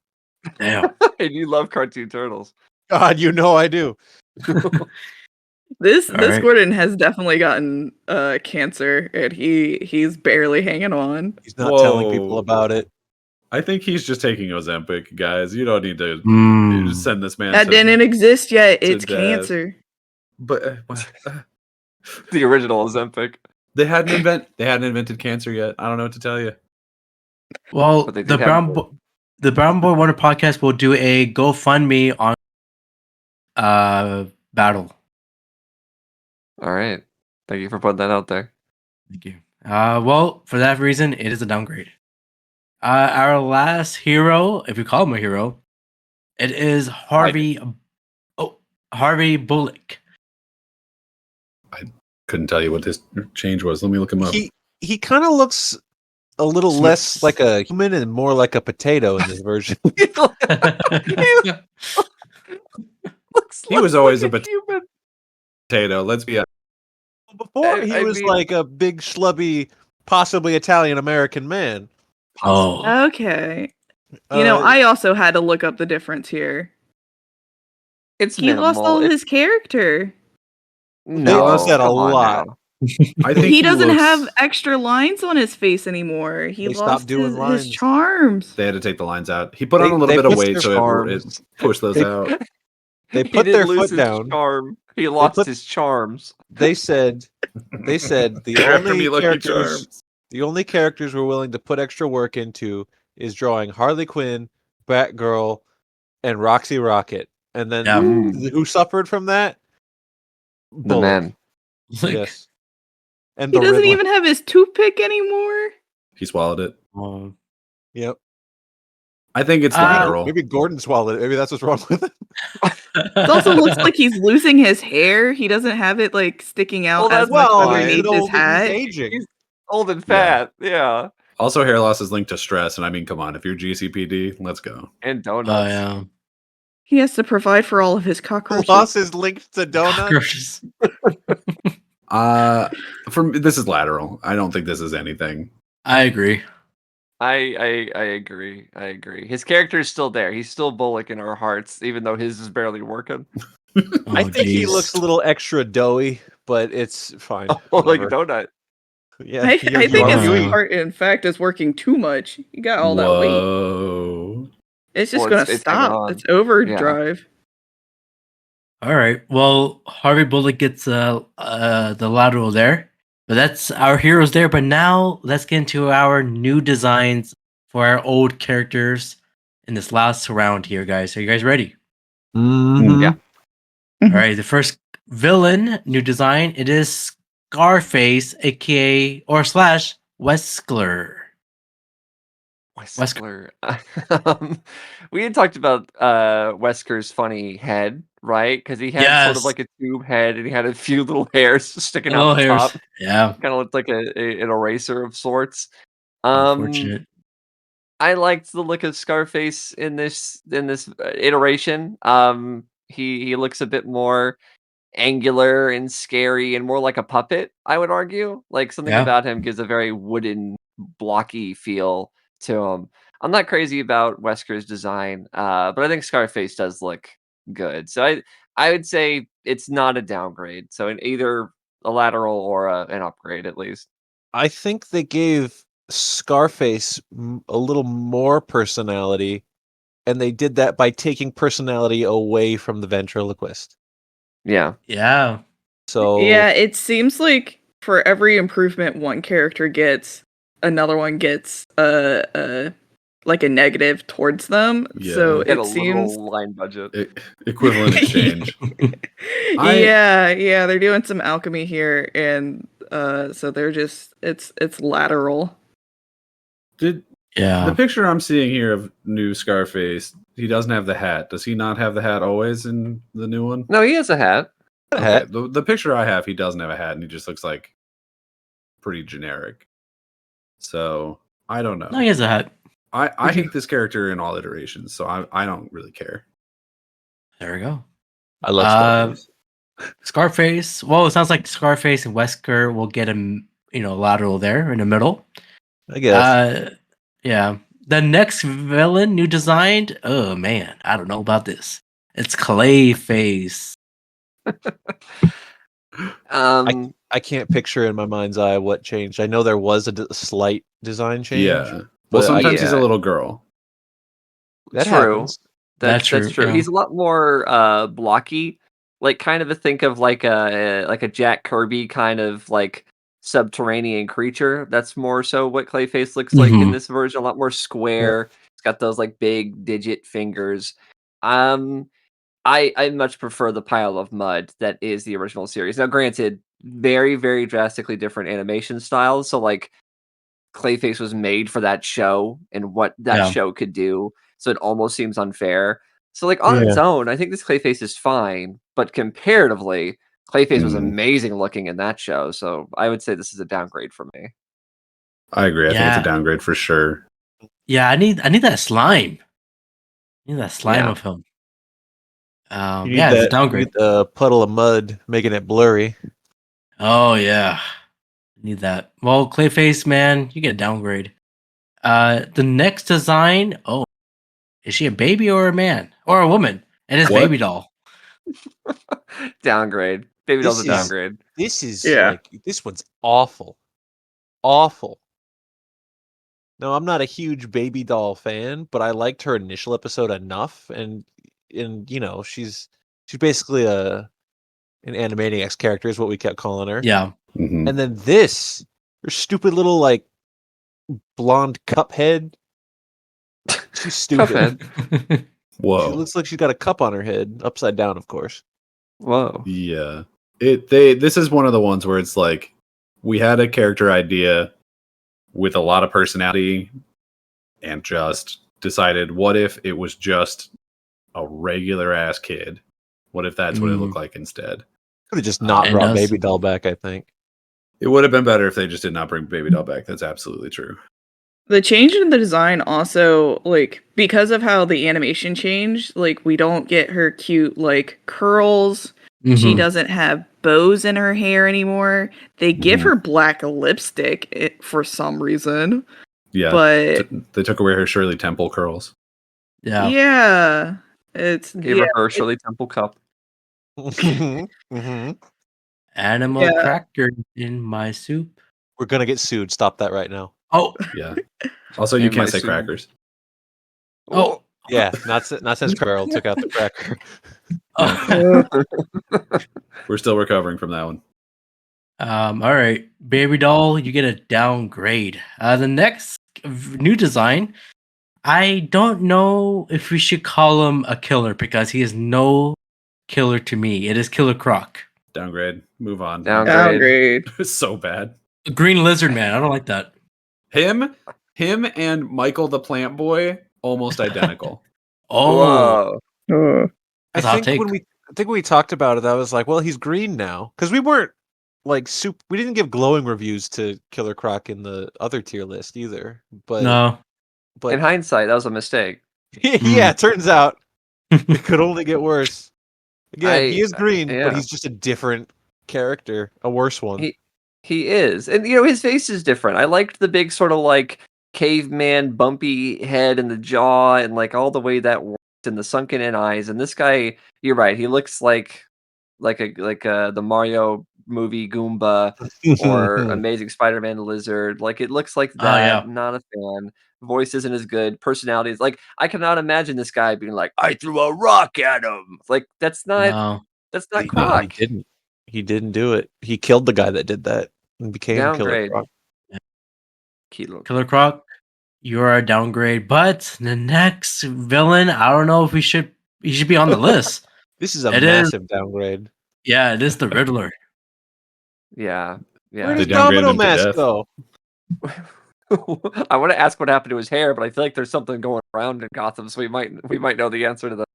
Damn. And you love cartoon turtles. God, you know I do. This All right. Gordon has definitely gotten cancer, and he's barely hanging on. He's not telling people about it. I think he's just taking Ozempic, guys. You don't need to Mm. send this man. That didn't exist yet. It's death. cancer. But The original Ozempic. they hadn't invented cancer yet. I don't know what to tell you. Well, But they the did have the Brown Boy Wonder podcast will do a GoFundMe on battle. All right. Thank you for putting that out there. Thank you. Well, for that reason, it is a downgrade. Our last hero, if you call him a hero, it is Harvey. Harvey Bullock. Couldn't tell you what this change was. Let me look him up. He kind of looks a little less like a human and more like a potato in this version. He was always a human. potato. Let's be honest. Before he was like a big schlubby, possibly Italian American man. Oh. Okay. I also had to look up the difference here. It's He lost minimal. all of his character. No, lost that a come on lot. now. I think He doesn't looks- have extra lines on his face anymore. He They stopped lost doing his lines. charms. They had to take the lines out. He put on a little They bit of put weight, their so it charms. pushed those They- out. They He put didn't their lose foot his down. charm. He lost put- his charms. They said the After me, only Lucky characters Charms. the only characters we're willing to put extra work into is drawing Harley Quinn, Batgirl, and Roxy Rocket. And then Yeah. who suffered from that? The Bullock. men. Like, Yes. And He the doesn't Riddler. even have his toothpick anymore. He swallowed it. Yep. I think it's lateral. Maybe Gordon swallowed it. Maybe that's what's wrong with it. It also looks like he's losing his hair. He doesn't have it like sticking out Well, as that's much fine. underneath his hat. He's aging. He's old and fat. Yeah. Also, hair loss is linked to stress, and I mean, come on, if you're GCPD, let's go. And Oh donuts. yeah. He has to provide for all of his cockroaches. Loss is linked to donuts. Cockroaches. This is lateral. I don't think this is anything. I agree. I agree. I agree. His character is still there. He's still Bullock in our hearts, even though his is barely working. I think he geez. looks a little extra doughy, but it's fine. Oh, like Whatever. donut. Yeah, I you think are his gooey. heart, in fact, is working too much. He got all that weight. Whoa. It's just Well, gonna it's hanging stop. on. It's overdrive. All right. Well, Harvey Bullock gets the lateral there, but that's our heroes there. But now let's get into our new designs for our old characters in this last round here, guys. Are you guys ready? Mhm. Yeah. All right. The first villain, new design. It is Scarface, aka or slash Weskler. Wesker. We had talked about Wesker's funny head, right? Because he had sort of Yes. like a tube head, and he had a few little hairs sticking Little out the hairs. top. Yeah. Kind of looked like an eraser of sorts. Unfortunate. I liked the look of Scarface in this iteration. He looks a bit more angular and scary and more like a puppet, I would argue. Like something Yeah. about him gives a very wooden, blocky feel to him. I'm not crazy about Wesker's design, but I think Scarface does look good. So I would say it's not a downgrade. So in either a lateral or an upgrade at least. I think they gave Scarface a little more personality, and they did that by taking personality away from the ventriloquist. Yeah. Yeah. So Yeah, it seems like for every improvement one character gets, another one gets like a negative towards them. Yeah. So Get it a seems little line budget. Equivalent exchange. yeah, they're doing some alchemy here, and so they're just it's lateral. Did Yeah. the picture I'm seeing here of new Scarface, he doesn't have the hat. Does he not have the hat always in the new one? No, he has a hat. Okay, the picture I have, he doesn't have a hat, and he just looks like pretty generic. So I don't know. No, he has a hat. I hate this character in all iterations, so I don't really care. There we go. I love Scarface. Scarface. Well, it sounds like Scarface and Wesker will get him, lateral there in the middle. I guess. Yeah. The next villain, new designed. Oh man, I don't know about this. It's Clayface. I can't picture in my mind's eye what changed. I know there was a slight design change. Yeah. Well, but sometimes he's a yeah. little girl. that True. happens. That's true, That's true. yeah. He's a lot more blocky. Like kind of a think of like a Jack Kirby kind of like subterranean creature. That's more so what Clayface looks like in Mhm. this version. A lot more square. It's got those like big digit fingers. I much prefer the pile of mud that is the original series. Now, granted, very, very drastically different animation styles. So like Clayface was made for that show and what that Yeah. show could do. So it almost seems unfair. So like on its own, I think this Clayface is fine, but comparatively, Clayface was amazing looking in that show. So I would say this is a downgrade for me. I agree. I think it's Yeah. a downgrade for sure. Yeah, I need that slime. I need that slime Yeah. of him. You need Yeah, it's a that- downgrade. you need the puddle of mud making it blurry. Oh yeah, need that. Well, Clayface, man, you get a downgrade. The next design. Oh, is she a baby or a man or a woman? And it's What? baby doll. Downgrade. Baby Doll's a downgrade. This is Yeah. this one's awful. Awful. No, I'm not a huge Baby Doll fan, but I liked her initial episode enough, and you know, she's basically an Animaniacs character is what we kept calling her. Yeah. Mhm. And then this, her stupid little like blonde cuphead. She's stupid. Cuphead. Whoa. She looks like she's got a cup on her head, upside down, of course. Whoa. Yeah. This is one of the ones where it's like we had a character idea with a lot of personality and just decided, what if it was just a regular ass kid? What if that's what it looked like instead? Could have just not And brought us. Baby Doll back, I think. It would have been better if they just did not bring Baby Doll back. That's absolutely true. The change in the design also, like, because of how the animation changed, like, we don't get her cute, like, curls. She Mhm. doesn't have bows in her hair anymore. They give her black lipstick for some reason. Yeah. But They took away her Shirley Temple curls. Yeah. yeah, it's Gave her her Shirley Temple cup. Mhm. Animal Yeah. cracker in my soup. We're gonna get sued. Stop that right now. Oh. Yeah. Also, you In can't my say soup. crackers. Oh. Yeah, not since Carl took out the cracker. Oh. We're still recovering from that one. All right, Baby Doll, you get a downgrade. The next new design, I don't know if we should call him a killer because he is no killer to me. It is Killer Croc. Downgrade. Move on. downgrade. It's so bad. The Green Lizard Man. I don't like that. Him and Michael the Plant Boy, almost identical. Oh, Whoa. That's a hot I think take. when we talked about it, I was like, well, he's green now. Because we weren't like we didn't give glowing reviews to Killer Croc in the other tier list either. But no. but In hindsight, that was a mistake. yeah, turns out it could only get worse. Again, he I- is green, yeah. but he's just a different character, a worse one. He is. And you know, his face is different. I liked the big sort of like caveman bumpy head and the jaw and like all the way that worked and the sunken in eyes. And this guy, you're right, he looks like the Mario movie Goomba or Amazing Spider-Man Lizard. Like it looks like Oh, that. yeah. Not a fan. Voice isn't as good. Personality is like I cannot imagine this guy being like, I threw a rock at him. Like that's not No. Croc. He didn't do it. He killed the guy that did that and became Killer Downgrade. Croc. Kilo. Killer Croc, you're a downgrade. But the next villain, I don't know if he should be on the list. This is a It is- massive downgrade. Yeah, it is the Riddler. Yeah. Where Yeah. They does downgraded Domino him to Mask death. go? I want to ask what happened to his hair, but I feel like there's something going around in Gotham, so we might know the answer to that.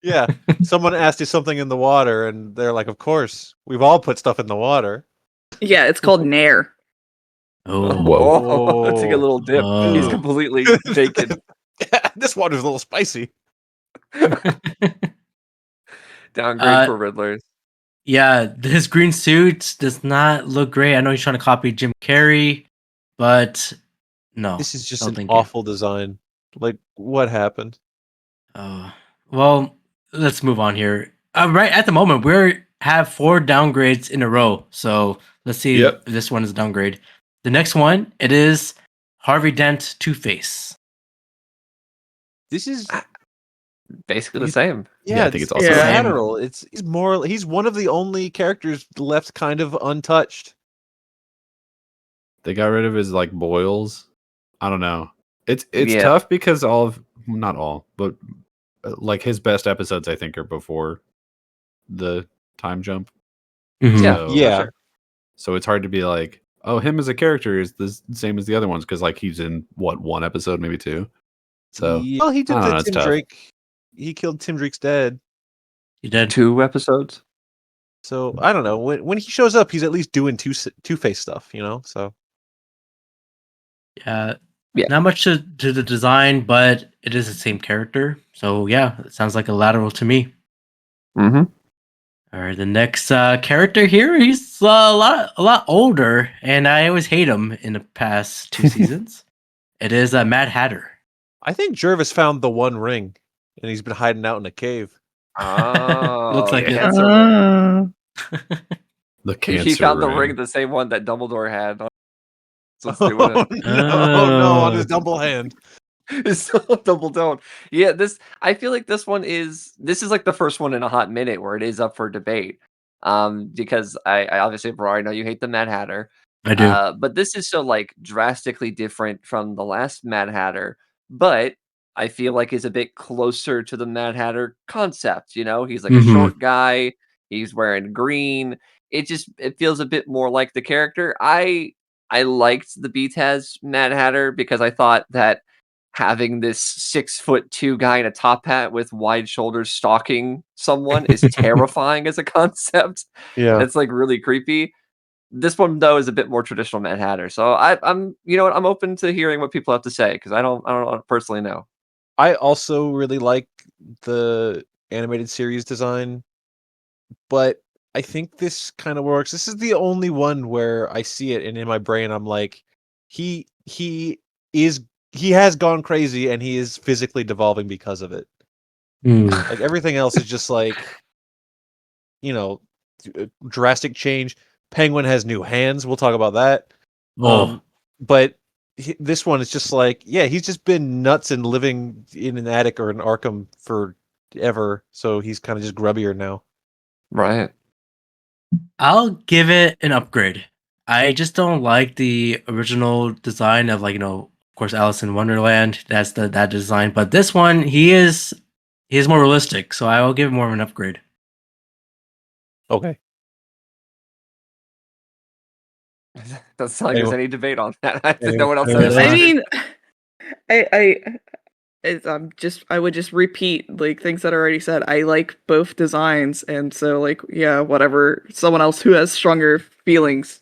Yeah, someone asked you something in the water, and they're like, "Of course, we've all put stuff in the water." Yeah, it's called Nair. Oh. Whoa. Oh, let's take a little dip. He's Oh. completely taken. This water's a little spicy. Downgrade for Riddlers. Yeah, his green suit does not look great. I know he's trying to copy Jim Carrey, but no. This is just no, an thank you. awful design. Like, what happened? Well, let's move on here. Right at the moment, we have 4 downgrades in a row. So let's see Yep. if this one is a downgrade. The next one, it is Harvey Dent Two-Face. This is Basically the same. Yeah, I think it's also the same. lateral. He's one of the only characters left kind of untouched. They got rid of his like boils. I don't know. It's Yeah. tough because not all, but like his best episodes I think are before the time jump. Mhm. Yeah. So, Yeah. sure. So it's hard to be like, oh, him as a character is the same as the other ones because like he's in one episode, maybe 2. So Well, he did I don't know, the it's Tim tough. Drake. He killed Tim Drake's dad. You did. 2 episodes. So I don't know. When he shows up, he's at least doing Two-Face stuff, you know. So Yeah. Yeah. Not much to the design, but it is the same character. So yeah, it sounds like a lateral to me. Mm-hmm. All right, the next character here, he's a lot older, and I always hate him in the past 2 seasons. It is Mad Hatter. I think Jervis found the One Ring, and he's been hiding out in a cave. Oh, Looks like yeah, it. handsome. The cancer He found the ring. ring, the same one that Dumbledore had. So let's Oh, do it. no, on his double hand. So Dumbledore. Yeah, I feel like this is like the first one in a hot minute where it is up for debate. Because I obviously, Abrar, I know you hate the Mad Hatter. I do. But this is so like drastically different from the last Mad Hatter, but I feel like is a bit closer to the Mad Hatter concept. You know, he's like a Mhm. short guy. He's wearing green. It feels a bit more like the character. I liked the BTAS Mad Hatter because I thought that having this 6'2" guy in a top hat with wide shoulders stalking someone is terrifying as a concept. Yeah. It's like really creepy. This one though is a bit more traditional Mad Hatter. So I'm you know what, I'm open to hearing what people have to say because I don't personally know. I also really like the animated series design, but I think this kind of works. This is the only one where I see it, and in my brain, I'm like, he has gone crazy, and he is physically devolving because of it. Like everything else is just like, drastic change. Penguin has new hands. We'll talk about that. But this one is just like, yeah, he's just been nuts and living in an attic or an Arkham forever, so he's kind of just grubbier now. Right. I'll give it an upgrade. I just don't like the original design of, like, of course, Alice in Wonderland. That's that design, but this one, he is more realistic, so I will give it more of an upgrade. Okay. Doesn't sound like there's any debate on that. No one else anyone has else? I a mean, I would just repeat like things that I already said. I like both designs, and so like yeah, whatever someone else who has stronger feelings,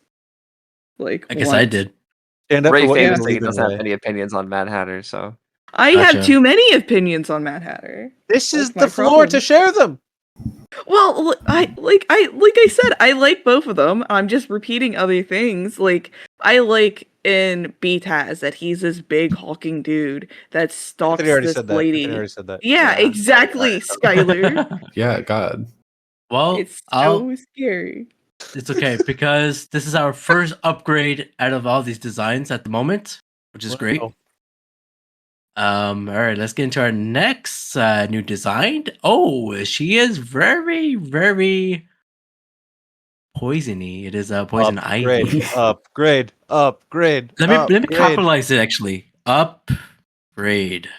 like I guess I wants. did. Stand up Ray for what you famously believe in, doesn't have Ray. any opinions on Mad Hatter, so I Gotcha. have too many opinions on Mad Hatter. This That's is my the floor problem. to share them. Well, like I said, I like both of them. I'm just repeating other things. Like I like in BTAS that he's this big hulking dude that stalks Anthony already this said that. lady. Anthony already said that. Yeah, Yeah. exactly, Skyler. Yeah, God. Well, It's so scary. it's okay because this is our first upgrade out of all these designs at the moment, which is great. Wow. All right, let's get into our next new design. Oh, she is very, very poisony. It is poison ivy. Upgrade. Let me capitalize it actually. Upgrade.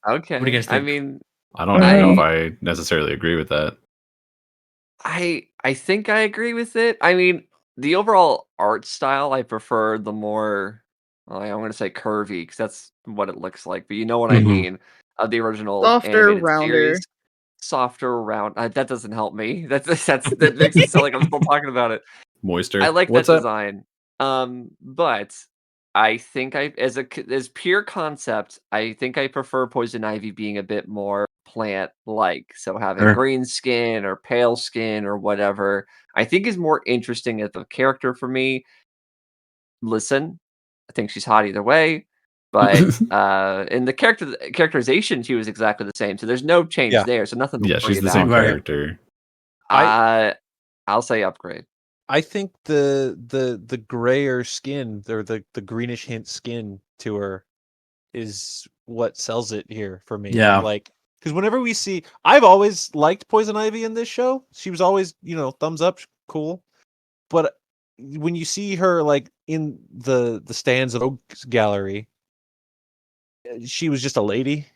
Okay. What do you guys think? I mean, I don't know if I necessarily agree with that. I think I agree with it. I mean, the overall art style, I prefer the more, well, I'm going to say curvy because that's what it looks like, but you know what I Mhm. mean, of the original Softer, animated rounder. series. Softer, round. That doesn't help me. That makes it sound like I'm still talking about it. Moister. I like What's that up? design. But I think as pure concept, I think I prefer Poison Ivy being a bit more plant-like. So having Sure. green skin or pale skin or whatever, I think is more interesting as a character for me. Listen, I think she's hot either way. But in the characterization, she was exactly the same. So there's no change Yeah. there. So nothing to Yeah, worry she's the about. same Right. character. I'll say upgrade. I think the grayer skin or the greenish hint skin to her is what sells it here for me. Yeah. Like, because whenever we see, I've always liked Poison Ivy in this show. She was always, thumbs up, cool. But when you see her like in the stands of Oak's gallery, she was just a lady.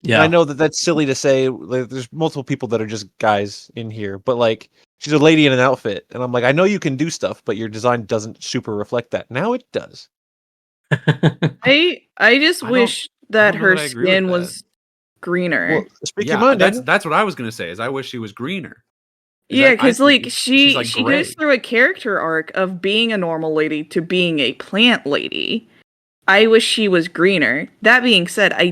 Yeah. And I know that that's silly to say. Like, there's multiple people that are just guys in here, but like she's a lady in an outfit, and I'm like, I know you can do stuff, but your design doesn't super reflect that. Now it does. I just I don't- wish I that don't know her that I agree with skin that. was greener. Well, speak your Yeah, mind. that's what I was gonna say. Is I wish she was greener. Yeah, I because think like she's, she gray. goes through a character arc of being a normal lady to being a plant lady. I wish she was greener. That being said, I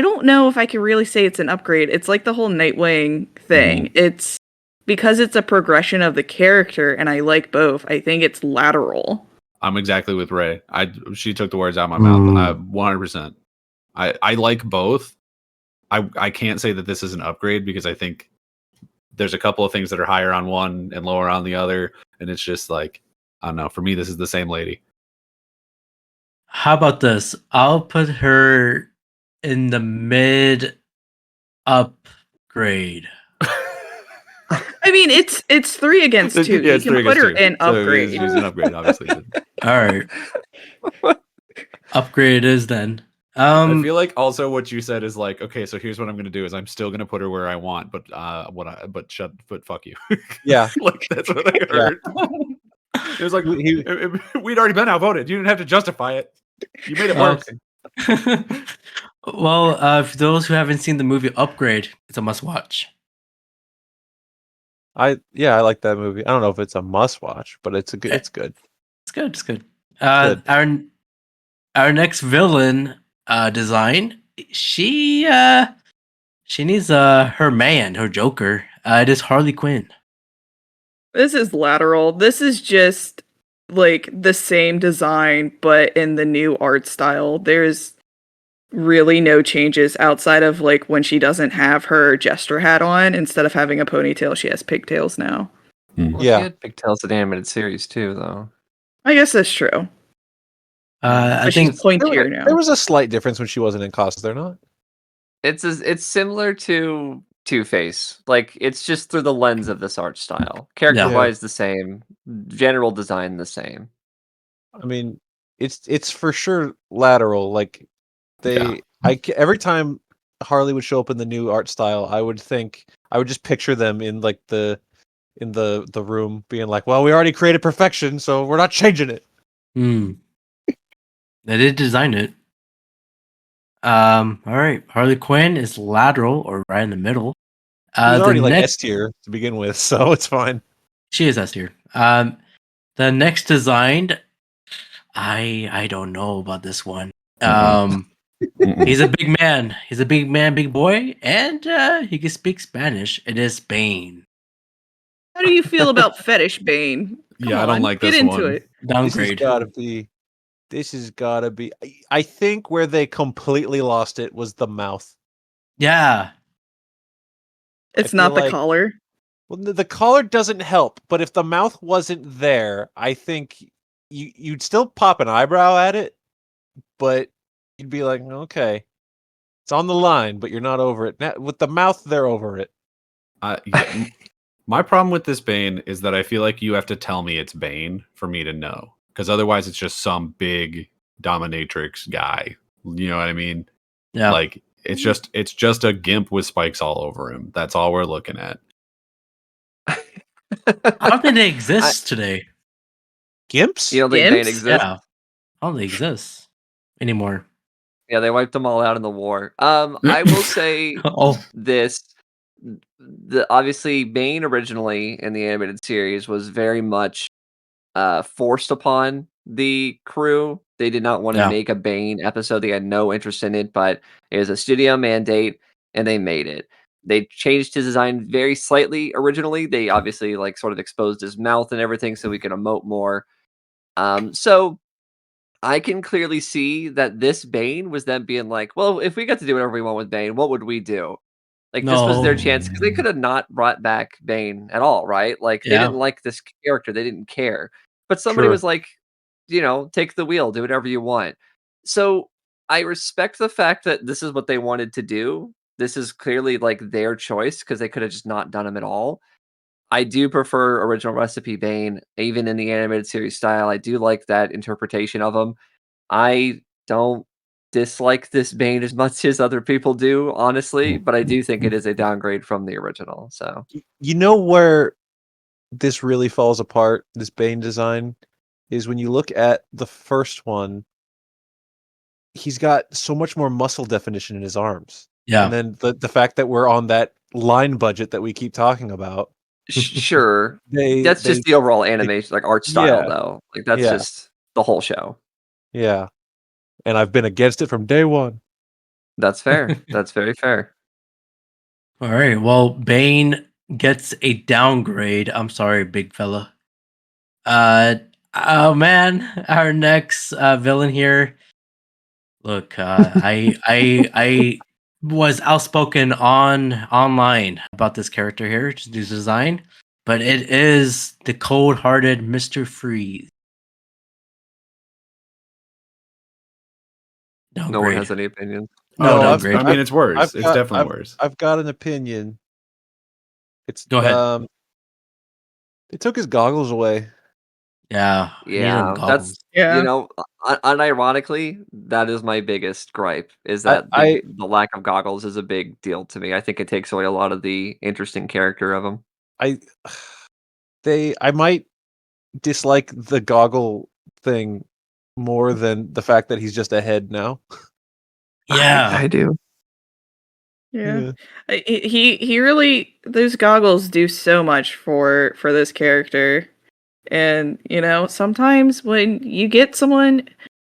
don't know if I can really say it's an upgrade. It's like the whole Nightwing thing. It's because it's a progression of the character, and I like both. I think it's lateral. I'm exactly with Ray. She took the words out of my mouth. 100%. I like both. I can't say that this is an upgrade because I think there's a couple of things that are higher on one and lower on the other, and it's just like, I don't know. For me, this is the same lady. How about this? I'll put her in the mid upgrade. I mean, it's 3 against 2. Yeah, You it's can 3 put her against 2. in So upgrade. she's an upgrade, obviously. All right. Upgrade it is then. I feel like also what you said is like, okay, so here's what I'm gonna do is I'm still gonna put her where I want, but fuck you. Yeah. Like that's what I heard. It was like we'd already been outvoted. You didn't have to justify it. You made it worse. Okay. Well, for those who haven't seen the movie Upgrade, it's a must-watch. I like that movie. I don't know if it's a must watch, but it's good. It's good. It's good. It's good. Good. Our next villain design, she needs her man, her Joker. It is Harley Quinn. This is lateral. This is just like the same design, but in the new art style. There's really no changes outside of like when she doesn't have her jester hat on. Instead of having a ponytail, she has pigtails now. Well, she had pigtails in the animated series too, though. I guess that's true. I But think she's pointier now. There was a slight difference when she wasn't in costume. There not? It's similar to Two-Face. Like it's just through the lens of this art style. Character-wise, the same. General design, the same. I mean, it's for sure lateral. Like every time Harley would show up in the new art style, I would just picture them in like the room being like, well, we already created perfection, so we're not changing it. They did design it. All right. Harley Quinn is lateral or right in the middle. She's already like S tier to begin with, so it's fine. She is S tier. The next designed, I don't know about this one. He's a big man. He's a big man, big boy, and he can speak Spanish. It is Bane. How do you feel about Fetish Bane? Come on, I don't like this one. Get into one. it. Downgrade. This has gotta be. I think where they completely lost it was the mouth. Yeah. It's not the collar. Well, the collar doesn't help, but if the mouth wasn't there, I think you'd still pop an eyebrow at it, but you'd be like, okay, it's on the line, but you're not over it. Now, with the mouth, they're over it. My problem with this Bane is that I feel like you have to tell me it's Bane for me to know. Because otherwise it's just some big dominatrix guy. You know what I mean? Yeah. Like it's just a gimp with spikes all over him. That's all we're looking at. How do they exist today? Gimps? You don't think Bane exists? Yeah. How do they exist anymore? Yeah, they wiped them all out in the war. I will say this. Obviously Bane originally in the animated series was very much forced upon the crew. They did not want to make a Bane episode. They had no interest in it, but it was a studio mandate and they made it. They changed his design very slightly originally. They obviously like sort of exposed his mouth and everything so we could emote more. So I can clearly see that this Bane was them being like, well, if we got to do whatever we want with Bane, what would we do? Like this was their chance because they could have not brought back Bane at all, right? Like they didn't like this character, they didn't care. But somebody was like, take the wheel, do whatever you want. So I respect the fact that this is what they wanted to do. This is clearly like their choice because they could have just not done him at all. I do prefer original recipe Bane, even in the animated series style. I do like that interpretation of him. I don't dislike this Bane as much as other people do, honestly, but I do think it is a downgrade from the original. So you know where this really falls apart, this Bane design, is when you look at the first one, he's got so much more muscle definition in his arms. Yeah. And then the fact that we're on that line budget that we keep talking about. Sure. That's just the overall animation, like art style though. Like that's just the whole show. Yeah. And I've been against it from day one. That's fair. That's very fair. All right. Well, Bane gets a downgrade. I'm sorry, big fella. Oh man, our next villain here. Look, I was outspoken online about this character here, his design, but it is the cold-hearted Mr. Freeze. No one Downgrade. has any opinions. No, No, downgrade. I mean, it's worse. I've It's got- definitely worse. I've got an opinion. It's Go ahead. They took his goggles away. Yeah, I need them Yeah, goggles. that's Yeah. unironically, that is my biggest gripe. Is I- that I- the lack of goggles is a big deal to me. I think it takes away a lot of the interesting character of him. I might dislike the goggle thing more than the fact that he's just a head now. Yeah. I do. Yeah. He really, those goggles do so much for this character. And, you know, sometimes when you get someone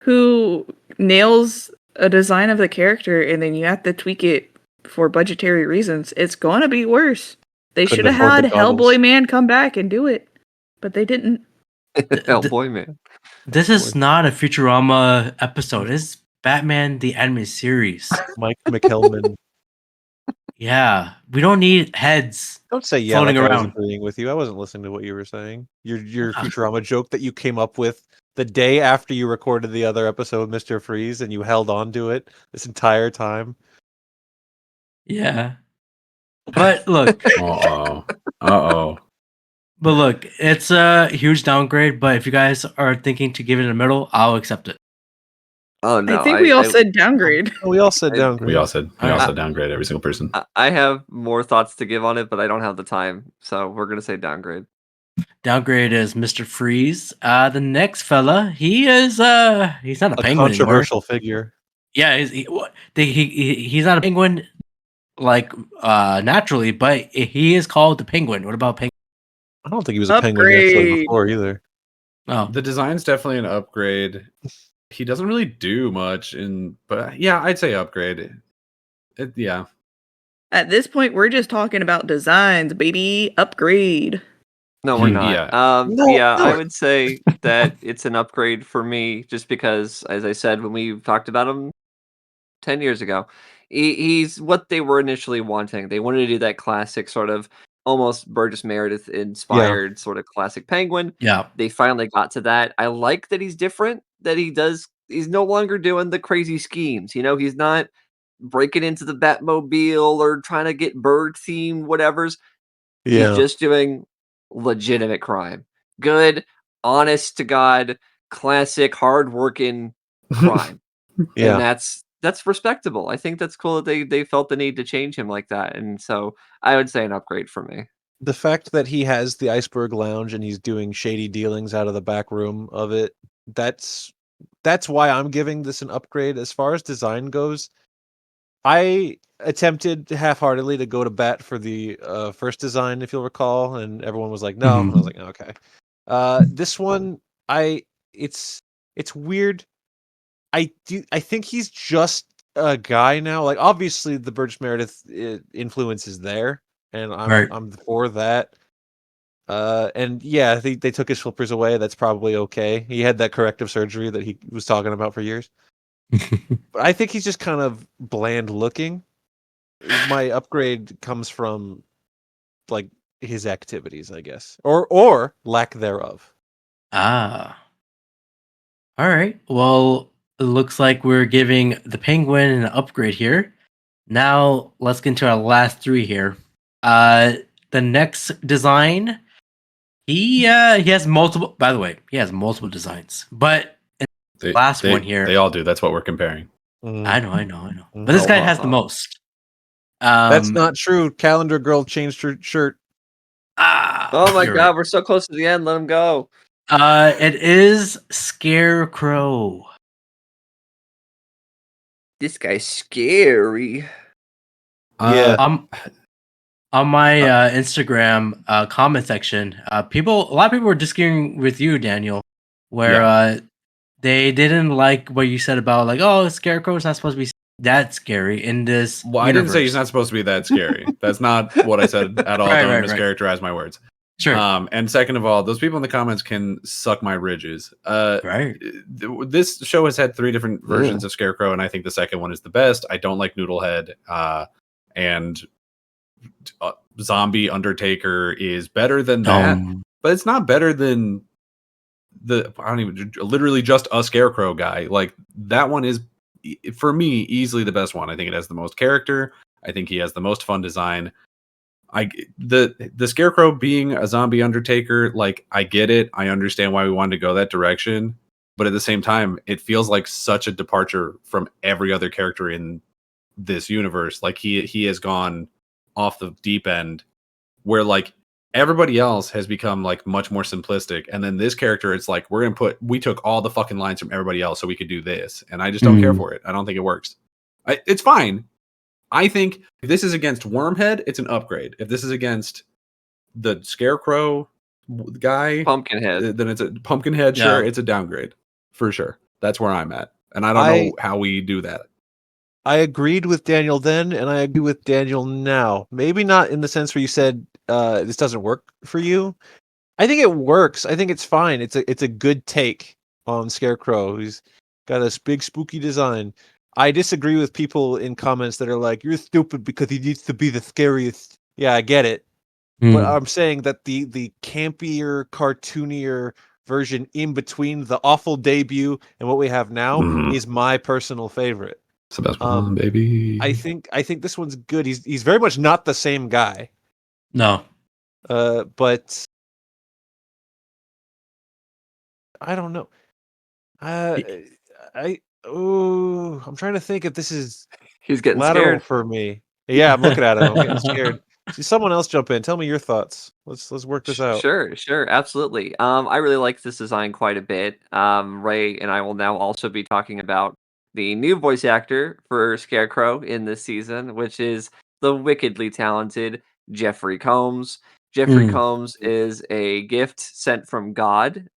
who nails a design of the character and then you have to tweak it for budgetary reasons, it's gonna be worse. They should Couldn't have afford had the goggles. Hellboy Man come back and do it, but they didn't. Hellboy man. This is not a Futurama episode. It's Batman the Animated Series. Mike McKelman. Yeah, we don't need heads. Don't say yeah Floating like I was around. agreeing with you. I wasn't listening to what you were saying. Your Futurama joke that you came up with the day after you recorded the other episode, Mr. Freeze, and you held on to it this entire time. Yeah. But look, Uh oh. it's a huge downgrade, but if you guys are thinking to give it a middle, I'll accept it. Oh no, I think we all said downgrade. Oh, we all said I- downgrade. We all said Alright. downgrade every single person. I have more thoughts to give on it, but I don't have the time, so we're gonna say downgrade. Downgrade is Mr. Freeze. The next fella, he's not a a penguin anymore. controversial figure. Yeah, he's not a penguin like naturally, but he is called the Penguin. What about penguin? I don't think he was a penguin actually Upgrade. before either. Oh, The design's definitely an upgrade. He doesn't really do much but yeah, I'd say upgrade. Yeah. At this point, we're just talking about designs, baby. Upgrade. No, we're not. Yeah. No. I would say that it's an upgrade for me, just because, as I said when we talked about him 10 years ago, he's what they were initially wanting. They wanted to do that classic sort of almost Burgess Meredith inspired sort of classic penguin. yeah. They finally got to that. I like that he's different, that he's no longer doing the crazy schemes. You know, he's not breaking into the Batmobile or trying to get bird themed whatevers. Yeah. He's just doing legitimate crime. Good, honest to God, classic, hardworking crime. Yeah. And that's respectable. I think that's cool that they felt the need to change him like that. And so I would say an upgrade for me. The fact that he has the Iceberg Lounge and he's doing shady dealings out of the back room of it, that's why I'm giving this an upgrade. As far as design goes, I attempted half-heartedly to go to bat for the first design, if you'll recall, and everyone was like, "No." Mhm. I was like, "Okay." This one, it's weird. I think he's just a guy now. Like, obviously, the Burgess Meredith influence is there, and Right. I'm for that. And yeah, they took his flippers away. That's probably okay. He had that corrective surgery that he was talking about for years. But I think he's just kind of bland looking. My upgrade comes from like his activities, I guess, or lack thereof. Ah. All right. Well, it looks like we're giving the Penguin an upgrade here. Now let's get into our last three here. The next design, he has multiple. By the way, he has multiple designs, but last one here. They all do. That's what we're comparing. I know. But this guy has the most. That's not true. Calendar Girl changed her shirt. Oh my you're god, right. we're so close to the end. Let him go. It is Scarecrow. This guy's scary. Yeah. On my Instagram comment section, a lot of people were disagreeing with you, Daniel, where they didn't like what you said about like, oh, Scarecrow's not supposed to be that scary in this. Well, I didn't say he's not supposed to be that scary. That's not what I said at all. Right, Don't right, mischaracterize my words. Sure. And second of all, those people in the comments can suck my ridges. Right. This show has had 3 different versions of Scarecrow, and I think the second one is the best. I don't like Noodlehead, and Zombie Undertaker is better than that, but it's not better than literally just a Scarecrow guy. Like, that one is, for me, easily the best one. I think it has the most character. I think he has the most fun design. The Scarecrow being a zombie Undertaker, like, I get it. I understand why we wanted to go that direction, but at the same time, it feels like such a departure from every other character in this universe. Like, he has gone off the deep end, where like everybody else has become like much more simplistic, and then this character, it's like we took all the fucking lines from everybody else so we could do this, and I just don't care for it. I don't think it works. It's fine. I think if this is against Wormhead, it's an upgrade. If this is against the Scarecrow guy, Pumpkinhead, then it's a Pumpkinhead. Sure, it's a downgrade for sure. That's where I'm at, and I don't know how we do that. I agreed with Daniel then, and I agree with Daniel now. Maybe not in the sense where you said this doesn't work for you. I think it works. I think it's fine. It's a good take on Scarecrow. He's got a big spooky design. I disagree with people in comments that are like, "You're stupid because he needs to be the scariest." Yeah, I get it, but I'm saying that the campier, cartoonier version in between the awful debut and what we have now is my personal favorite. It's the best one, baby. I think this one's good. He's very much not the same guy. No. But I don't know. I'm trying to think if this is he's getting lateral scared for me. Yeah, I'm looking at him. I'm getting scared. See, someone else jump in. Tell me your thoughts. Let's work this out. Sure, absolutely. I really like this design quite a bit. Ray and I will now also be talking about the new voice actor for Scarecrow in this season, which is the wickedly talented Jeffrey Combs. Jeffrey Combs is a gift sent from God,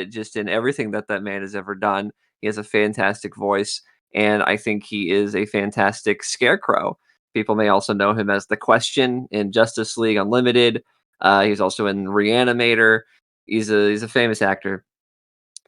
just in everything that man has ever done. He has a fantastic voice, and I think he is a fantastic Scarecrow. People may also know him as the Question in Justice League Unlimited. He's also in Reanimator. He's a famous actor,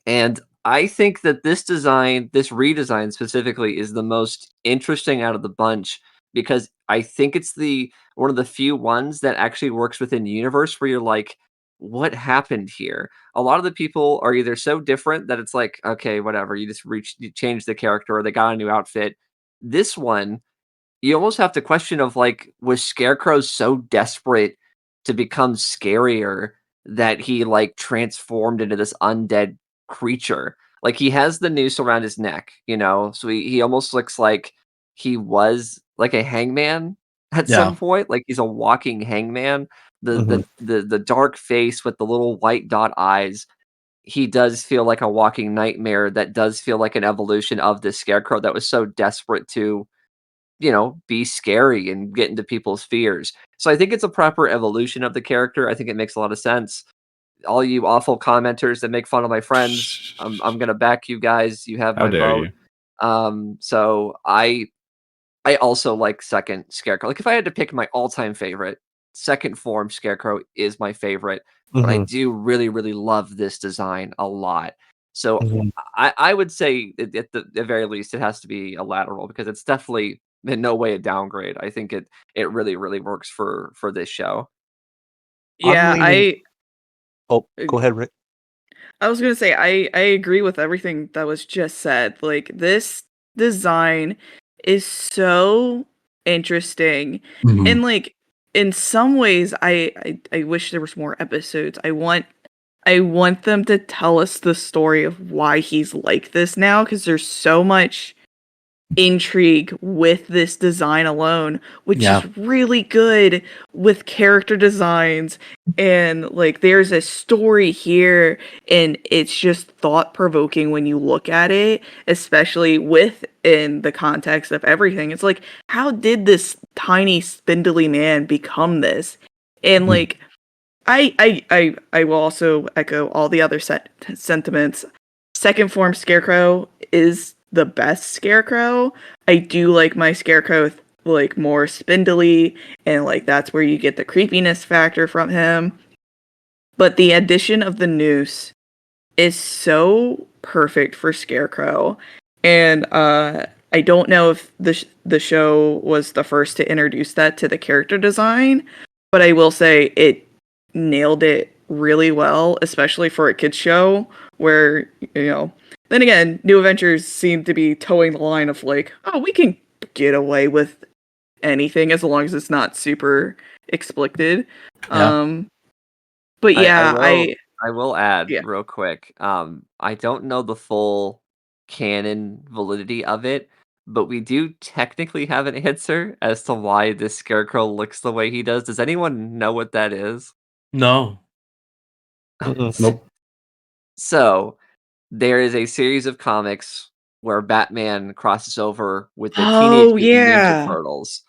and I think that this redesign specifically, is the most interesting out of the bunch, because I think it's the one of the few ones that actually works within the universe where you're like, what happened here? A lot of the people are either so different that it's like, okay, whatever, you change the character, or they got a new outfit. This one, you almost have to question of like, was Scarecrow so desperate to become scarier that he like transformed into this undead creature? Like, he has the noose around his neck, so he almost looks like he was like a hangman at some point. Like, he's a walking hangman. The dark face with the little white dot eyes. He does feel like a walking nightmare. That does feel like an evolution of this Scarecrow that was so desperate to be scary and get into people's fears. So I think it's a proper evolution of the character. I think it makes a lot of sense. All you awful commenters that make fun of my friends, I'm gonna back you guys. You have How my dare vote. you? So I also like second Scarecrow. Like, if I had to pick my all-time favorite, second form Scarecrow is my favorite. But I do really, really love this design a lot. So I would say at the very least, it has to be a lateral, because it's definitely in no way a downgrade. I think it really, really works for this show. Yeah, Oh, go ahead, Rick. I was gonna say I agree with everything that was just said. Like, this design is so interesting, and like, in some ways, I wish there was more episodes. I want them to tell us the story of why he's like this now, because there's so much intrigue with this design alone, which is really good with character designs, and like, there's a story here, and it's just thought-provoking when you look at it, especially within the context of everything. It's like, how did this tiny spindly man become this? And like, I will also echo all the other sentiments. Second form Scarecrow is the best Scarecrow. I do like my Scarecrow like more spindly, and like, that's where you get the creepiness factor from him. but the addition of the noose is so perfect for Scarecrow. And I don't know if the show was the first to introduce that to the character design, but I will say it nailed it really well, especially for a kids show where, then again, New Adventures seem to be towing the line of like, oh, we can get away with anything as long as it's not super explicit. Yeah. But I yeah, I will add yeah. real quick. I don't know the full canon validity of it, but we do technically have an answer as to why this scarecrow looks the way he does. Does anyone know what that is? No. Nope. So there is a series of comics where Batman crosses over with the Teenage Oh Mutant Ninja yeah. Turtles.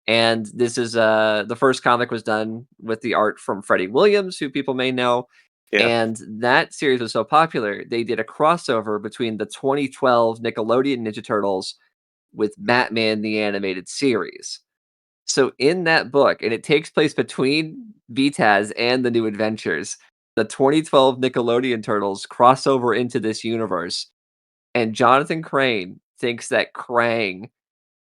And this is the first comic was done with the art from Freddie Williams, who people may know. Yeah. And that series was so popular, they did a crossover between the 2012 Nickelodeon Ninja Turtles with Batman the Animated Series. So in that book, and it takes place between VTaz and the New Adventures, the 2012 Nickelodeon Turtles cross over into this universe, and Jonathan Crane thinks that Krang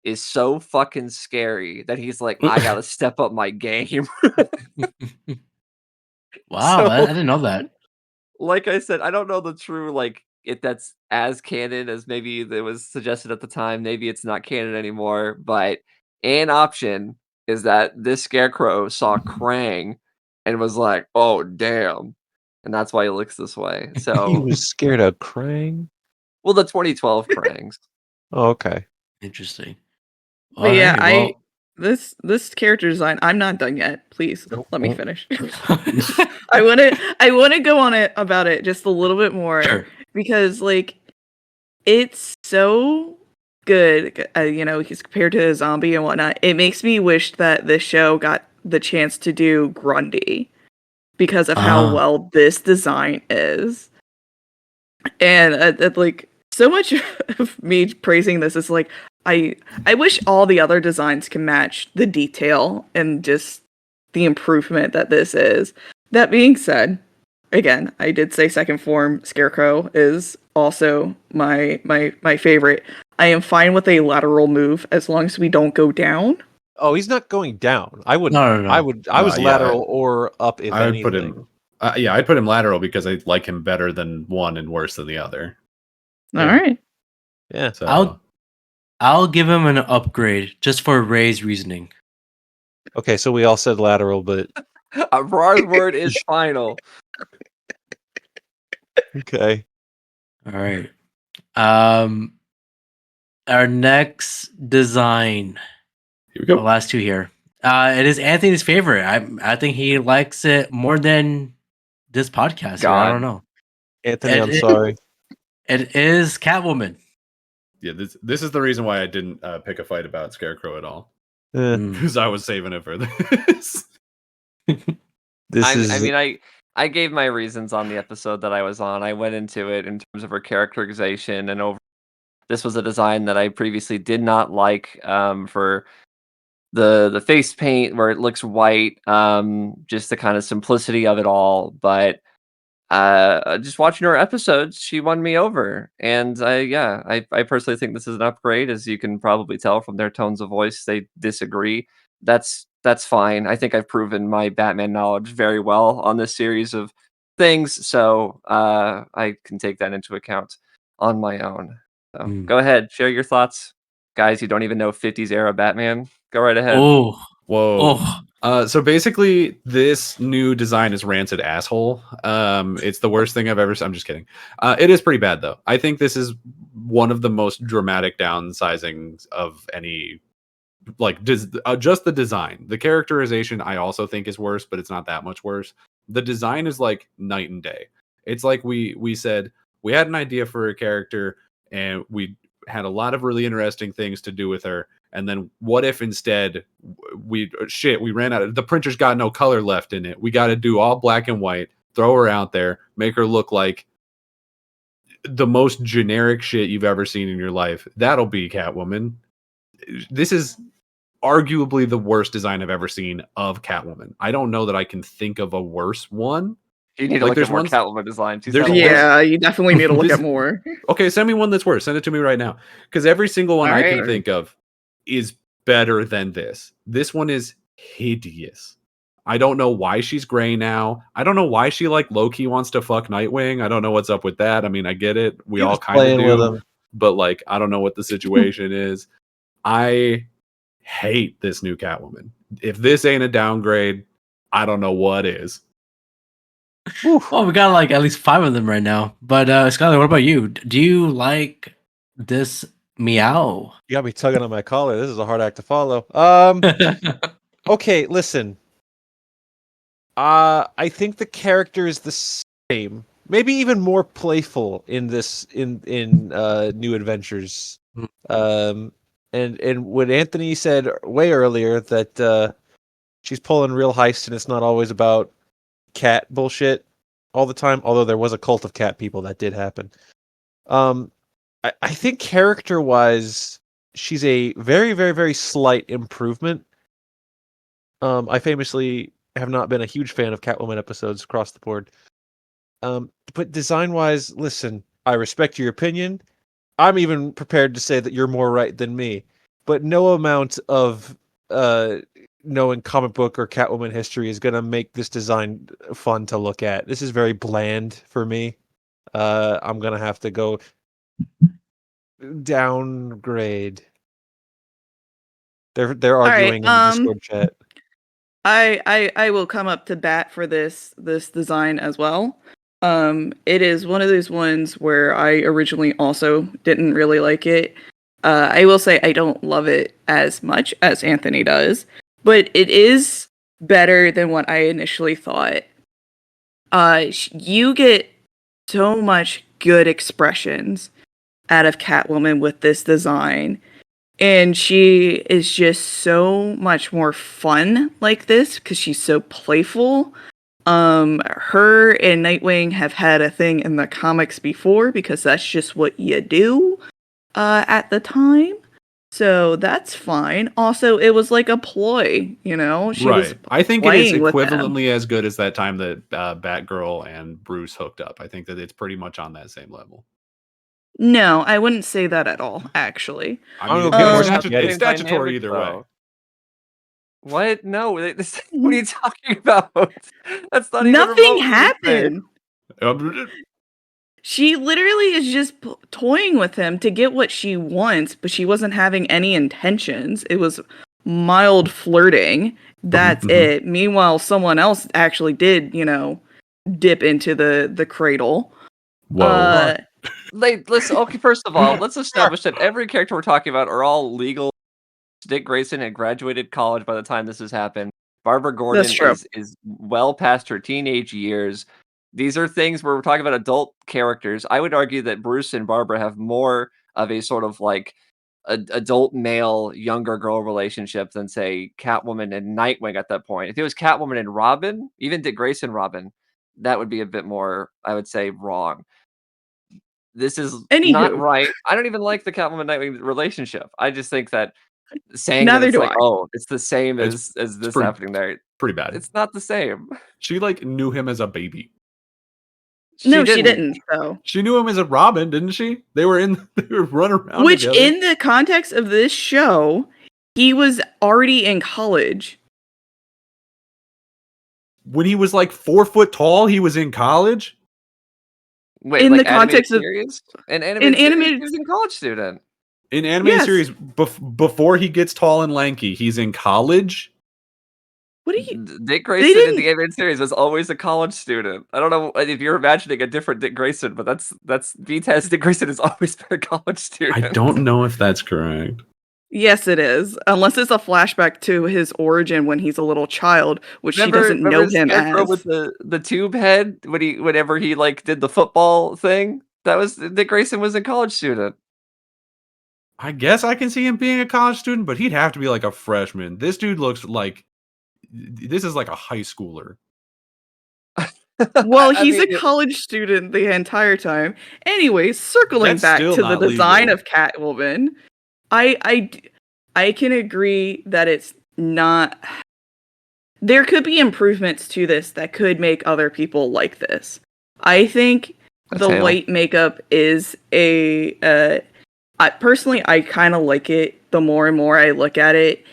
is so fucking scary that he's like, I gotta step up my game. Wow, I So, didn't know that. like I said, I don't know the true like if that's as canon as maybe it was suggested at the time. Maybe it's not canon anymore, but an option is that this scarecrow saw Krang and was like, "Oh damn," and that's why he looks this way. He So, was scared of Krang. well, the 2012 Krangs. Oh, okay. Interesting. But All yeah, right. Well, this character design, I'm not done yet. Please Nope. let me finish. I wanna go on it about it just a little bit more sure. because like it's so good. He's compared to a zombie and whatnot. It makes me wish that this show got the chance to do Grundy because of how Ah. well this design is. And like so much of me praising this is like I wish all the other designs can match the detail and just the improvement that this is. That being said, again, I did say second form Scarecrow is also my favorite. I am fine with a lateral move as long as we don't go down. Oh, he's not going down. I would. No. I would. I was Yeah, lateral or up if I would anything. put him. I'd put him lateral because I like him better than one and worse than the other. All right. Yeah. So I'll give him an upgrade just for Ray's reasoning. Okay, so we all said lateral, but Abrar's word is final. okay. All right. Our next design. here we The go. last two here. It is Anthony's favorite. I think he likes it more than this podcast. Here. I God. don't know. Anthony, I'm It- sorry. It is Catwoman. Yeah, this is the reason why I didn't pick a fight about Scarecrow at all Mm. because I was saving it for this. This I gave my reasons on the episode that I was on. I went into it in terms of her characterization and over. This was a design that I previously did not like for the face paint where it looks white, just the kind of simplicity of it all. But just watching her episodes, she won me over, and I personally think this is an upgrade, as you can probably tell from their tones of voice. They disagree. That's fine. I think I've proven my Batman knowledge very well on this series of things, so I can take that into account on my own. So go ahead, share your thoughts, guys. You don't even know 50s era Batman. Go right ahead. Oh, Whoa. oh, So basically, this new design is rancid asshole. It's the worst thing I've ever seen. I'm just kidding. It is pretty bad though. I think this is one of the most dramatic downsizings of any. Like just the design, the characterization, I also think is worse, but it's not that much worse. The design is like night and day. It's like we said we had an idea for a character and we had a lot of really interesting things to do with her. And then what if instead we ran out of the printer's got no color left in it. We got to do all black and white, throw her out there, make her look like the most generic shit you've ever seen in your life. That'll be Catwoman. This is arguably the worst design I've ever seen of Catwoman. I don't know that I can think of a worse one. You need to Like, look there's at more ones- Catwoman design. there's- Yeah, you definitely need to look This- at more. Okay, send me one that's worse. Send it to me right now. Because every single one I can Alright. think of is better than this. This one is hideous. I don't know why she's gray now. I don't know why she like low-key wants to fuck Nightwing. I don't know what's up with that. I mean, I get it. We He all was kind of playing with do. him. But like, I don't know what the situation is. I hate this new Catwoman. If this ain't a downgrade, I don't know what is. Well, we got like at least 5 of them right now. But Skyler, what about you? Do you like this meow? You got me tugging on my collar. This is a hard act to follow. Okay, listen. I think the character is the same, maybe even more playful in this in New Adventures. And when Anthony said way earlier that she's pulling real heist and it's not always about cat bullshit all the time, although there was a cult of cat people that did happen. I think character-wise, she's a very, very, very slight improvement. I famously have not been a huge fan of Catwoman episodes across the board. But design-wise, listen, I respect your opinion. I'm even prepared to say that you're more right than me. But no amount of knowing comic book or Catwoman history is going to make this design fun to look at. This is very bland for me. I'm going to have to go downgrade. They're arguing in the Discord chat. I will come up to bat for this design as well. It is one of those ones where I originally also didn't really like it. I will say I don't love it as much as Anthony does, but it is better than what I initially thought. You get so much good expressions out of Catwoman with this design. And she is just so much more fun like this because she's so playful. Her and Nightwing have had a thing in the comics before because that's just what you do at the time. So that's fine. Also, it was like a ploy, you know? She was I think it is playing with them. equivalently as good as that time that Batgirl and Bruce hooked up. I think that it's pretty much on that same level. No, I wouldn't say that at all, actually. I mean, I'm gonna it's, get more statutory, it's Dynamic, statutory either way. though. What? No. What are you talking about? That's not even Nothing remotely the same. happened. She literally is just toying with him to get what she wants, but she wasn't having any intentions. It was mild flirting. That's it. Meanwhile, someone else actually did, dip into the cradle. Whoa. Let's okay. First of all, let's establish that every character we're talking about are all legal. Dick Grayson had graduated college by the time this has happened. Barbara Gordon is well past her teenage years. These are things where we're talking about adult characters. I would argue that Bruce and Barbara have more of a sort of like adult male younger girl relationship than say Catwoman and Nightwing at that point. If it was Catwoman and Robin, even Dick Grayson Robin, that would be a bit more, I would say, wrong. This is not right. I don't even like the Catwoman Nightwing relationship. I just think that saying that it's like, oh, it's the same as this happening there. Pretty bad. It's not the same. She like knew him as a baby. She didn't. So she knew him as a Robin, didn't she? They were running around. Which, together. in the context of this show, he was already in college. When he was like 4 foot tall, he was in college. Wait, in like the context of series? In animated, he was a college student. In animated series, before he gets tall and lanky, he's in college. What are you? Dick Grayson in the animated series was always a college student. I don't know if you're imagining a different Dick Grayson, but that's V-Test. Dick Grayson has always been a college student. I don't know if that's correct. Yes, it is. Unless it's a flashback to his origin when he's a little child, which she doesn't know him as. With the tube head whenever he like did the football thing. That was Dick Grayson was a college student. I guess I can see him being a college student, but he'd have to be like a freshman. This dude looks like this is like a high schooler. Well, he's a college student the entire time. Anyways, circling back to the design of Catwoman, I can agree that it's not there could be improvements to this that could make other people like this. I think the white makeup is personally, I kind of like it the more and more I look at it,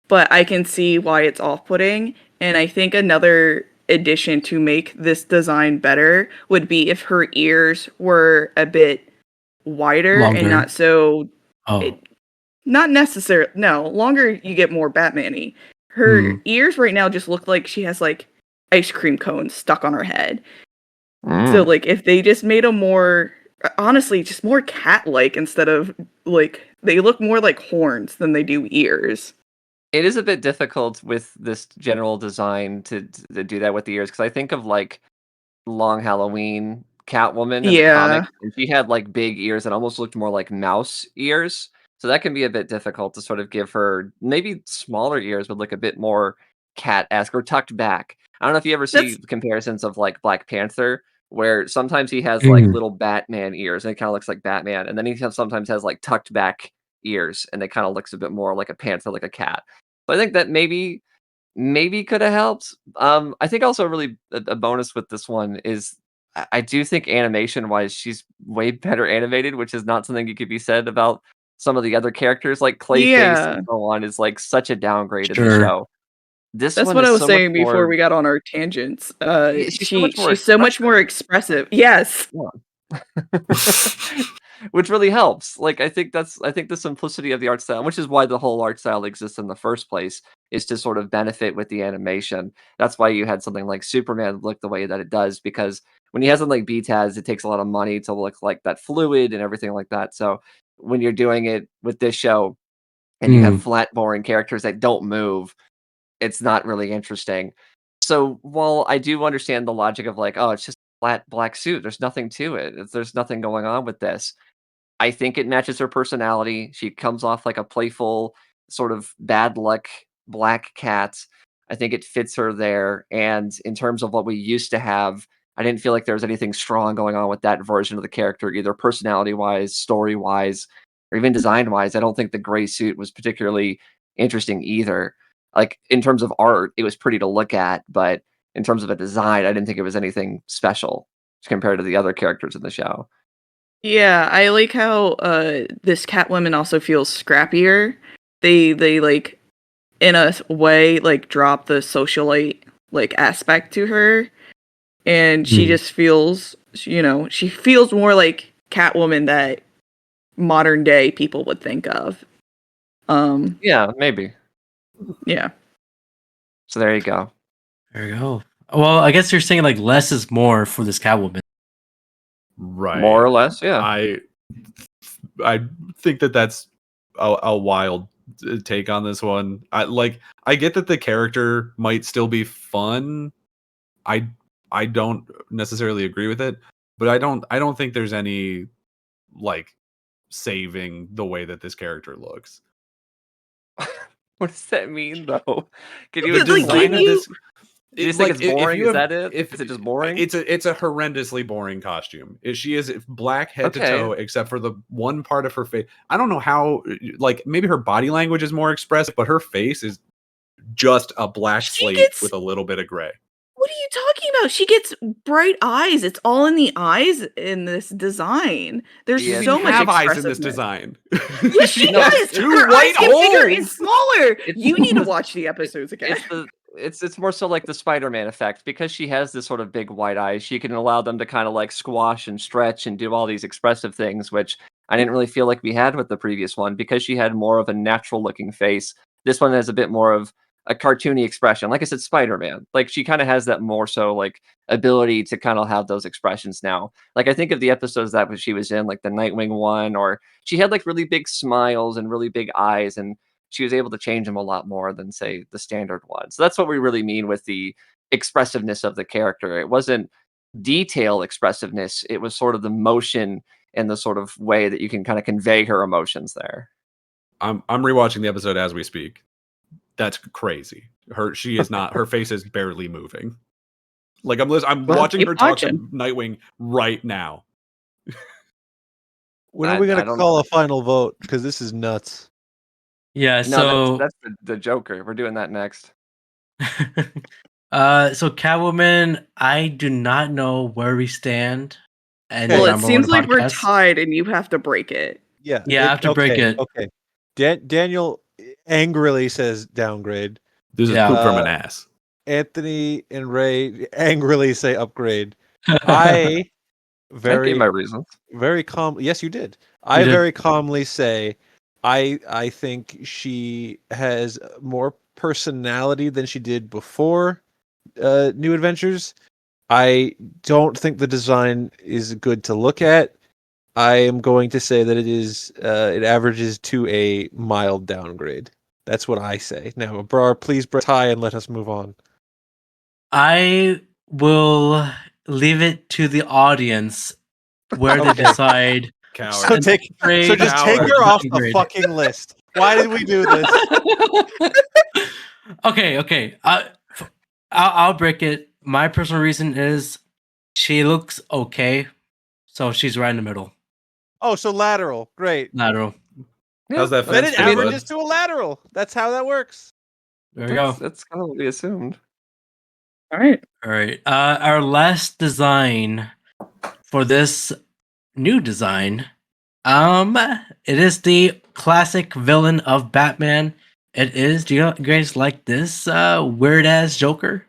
but I can see why it's off-putting. And I think another addition to make this design better would be if her ears were a bit wider Longer. and not so. Oh. Not necessarily. No, longer you get more Batman-y. Her ears right now just look like she has like ice cream cones stuck on her head. So like if they just made a more, honestly, just more cat-like instead of like, they look more like horns than they do ears. It is a bit difficult with this general design to do that with the ears, because I think of like Long Halloween Catwoman in the Yeah. comic, and she had like big ears that almost looked more like mouse ears. So that can be a bit difficult to sort of give her. Maybe smaller ears would look a bit more cat-esque or tucked back. I don't know if you ever see That's comparisons of like Black Panther, where sometimes he has like little Batman ears and it kind of looks like Batman, and then sometimes has like tucked back ears and it kind of looks a bit more like a panther, like a cat. So I think that maybe could have helped. I think also really a bonus with this one is I do think animation wise she's way better animated, which is not something you could be said about some of the other characters like Clayface yeah. and so on is like such a downgrade in the Sure. show. This That's one what I is was so much saying before more. we got on our tangents. Yeah, she's so much more She's so much more expressive. Yes. Which really helps. Like I think the simplicity of the art style, which is why the whole art style exists in the first place, is to sort of benefit with the animation. That's why you had something like Superman look the way that it does, because when he has something like BTAS, it takes a lot of money to look like that fluid and everything like that. So when you're doing it with this show and you have flat, boring characters that don't move, it's not really interesting. So while I do understand the logic of like, oh, it's just a flat black suit, there's nothing to it. There's nothing going on with this. I think it matches her personality. She comes off like a playful, sort of bad luck black cat. I think it fits her there. And in terms of what we used to have, I didn't feel like there was anything strong going on with that version of the character, either personality wise, story wise, or even design wise. I don't think the gray suit was particularly interesting either. Like in terms of art, it was pretty to look at, but in terms of a design, I didn't think it was anything special compared to the other characters in the show. Yeah, I like how this Catwoman also feels scrappier. They like in a way like drop the socialite like aspect to her, and she just feels, she feels more like Catwoman that modern day people would think of. Yeah, maybe. Yeah. So there you go. There you go. Well, I guess you're saying like less is more for this Catwoman. Right. More or less, yeah. I think that's a wild take on this one. I get that the character might still be fun. I don't necessarily agree with it, but I don't think there's any like saving the way that this character looks. What does that mean, though? Can you The explain design of it? this- You just think it's boring? Is that it? Is it just boring? It's a horrendously boring costume. She is black head to Okay. toe, except for the one part of her face. I don't know how. Like maybe her body language is more expressive, but her face is just a black slate with a little bit of gray. What are you talking about? She gets bright eyes. It's all in the eyes in this design. There's Yeah, so You much have eyes in this expressiveness. design. Yes, she No, does. two Her white eyes get bigger and holes. smaller. It's You need to the- watch the episodes again. it's more so like the Spider-Man effect, because she has this sort of big white eyes. She can allow them to kind of like squash and stretch and do all these expressive things, which I didn't really feel like we had with the previous one, because she had more of a natural looking face. This one has a bit more of a cartoony expression. Like I said, Spider-Man. Like she kind of has that more so like ability to kind of have those expressions now. Like I think of the episodes that she was in, like the Nightwing one, or she had like really big smiles and really big eyes, and she was able to change them a lot more than say the standard one. So that's what we really mean with the expressiveness of the character. It wasn't detail expressiveness. It was sort of the motion and the sort of way that you can kind of convey her emotions there. I'm rewatching the episode as we speak. That's crazy. She is not. Her face is barely moving. Like I'm Well, watching keep her talk watching. to Nightwing right now. When are we I gonna don't call a final vote? Because this is nuts. Yeah, No, so that's the Joker. We're doing that next. So Catwoman, I do not know where we stand. And Well, Okay. it Brownboy seems Wonder like we're podcast. tied, and you have to break it. Yeah. Yeah, I have to break it. Okay. Daniel angrily says downgrade. This is Yeah. poop from an ass. Anthony and Ray angrily say upgrade. I I gave my very reasons. very calm. Yes, you did. You I did. very calmly say I think she has more personality than she did before New Adventures. I don't think the design is good to look at. I am going to say that it averages to a mild downgrade. That's what I say. Now, Abrar, please tie and let us move on. I will leave it to the audience where they Okay. decide. Coward. So just take her off the Downgrade. fucking list. Why did we do this? Okay. I'll break it. My personal reason is she looks okay, so she's right in the middle. Oh, so lateral. Great. Lateral. How's that Then fence it feel, bud? averages to a lateral. That's how that works. There we go. That's kind of what we assumed. All right. All right. Our last design for this new design, it is the classic villain of Batman. It is. Do you guys like this weird ass Joker?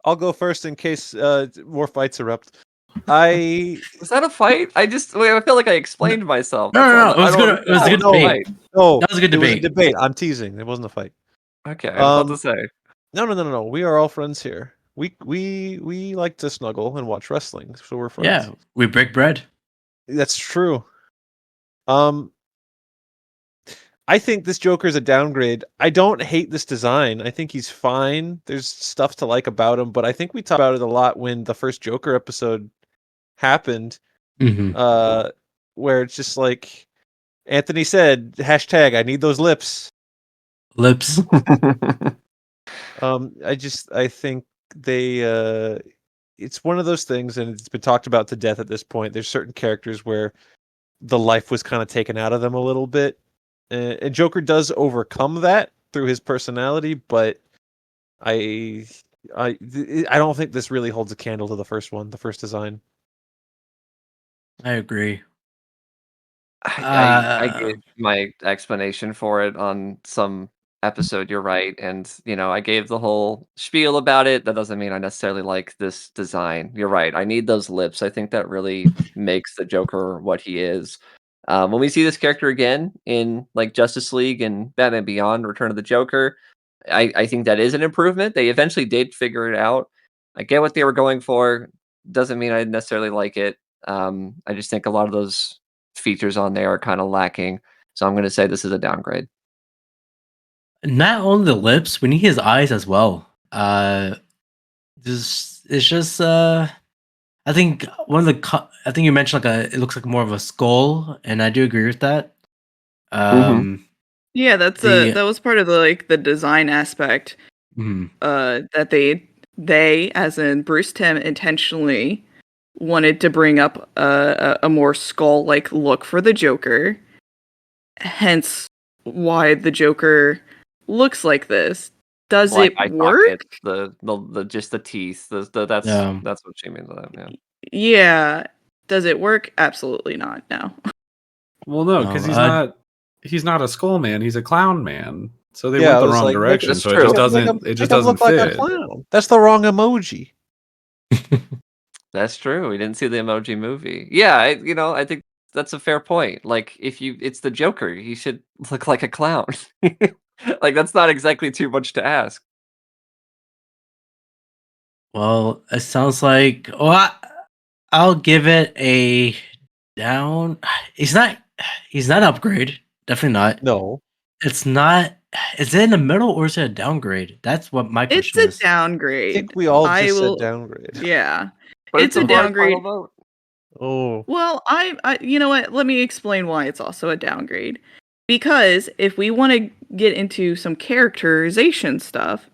I'll go first in case more fights erupt. Was that a fight? I feel like I explained myself. No, That's no, all. it was I good. It was a good no. debate. No, That was a good it was a debate. debate. I'm teasing. It wasn't a fight. Okay, I was about to say. No. We are all friends here. We like to snuggle and watch wrestling, so we're friends. Yeah, we break bread. That's true. I think this Joker is a downgrade. I don't hate this design. I think he's fine. There's stuff to like about him, but I think we talked about it a lot when the first Joker episode happened. Mm-hmm. Where it's just like Anthony said, hashtag I need those lips. Lips. I think they it's one of those things, and it's been talked about to death at this point. There's certain characters where the life was kind of taken out of them a little bit. And Joker does overcome that through his personality, but I don't think this really holds a candle to the first one, the first design. I agree. I gave my explanation for it on some episode. You're right, and I gave the whole spiel about it. That doesn't mean I necessarily like this design. You're right. I need those lips. I think that really makes the Joker what he is. When we see this character again in like Justice League and Batman Beyond: Return of the Joker, I think that is an improvement. They eventually did figure it out. I get what they were going for. Doesn't mean I necessarily like it. I just think a lot of those features on there are kind of lacking. So I'm going to say this is a downgrade. Not only the lips, we need his eyes as well. It's just I think I think you mentioned it looks like more of a skull, and I do agree with that. Yeah, that was part of the design aspect. That they as in Bruce Timm intentionally wanted to bring up a more skull-like look for the Joker. Hence why the Joker looks like this. Does it work? The just the teeth. That's what she means by that. Yeah. Yeah. Does it work? Absolutely not. No. Well, no, because he's not a skull man. He's a clown man. So they Yeah, went I the was wrong like, direction. So true. it just doesn't look fit. like a clown. That's the wrong emoji. That's true. We didn't see the Emoji Movie. Yeah, I think that's a fair point. Like, it's the Joker, he should look like a clown. Like, that's not exactly too much to ask. Well, it sounds like I'll give it a down. He's not upgrade. Definitely not. No. It's not. Is it in the middle or is it a downgrade? That's what my question is. It's a downgrade. I think we all just said downgrade. Yeah. But It's a downgrade. Vote. Oh. Well, I you know what? Let me explain why it's also a downgrade. Because if we want to get into some characterization stuff,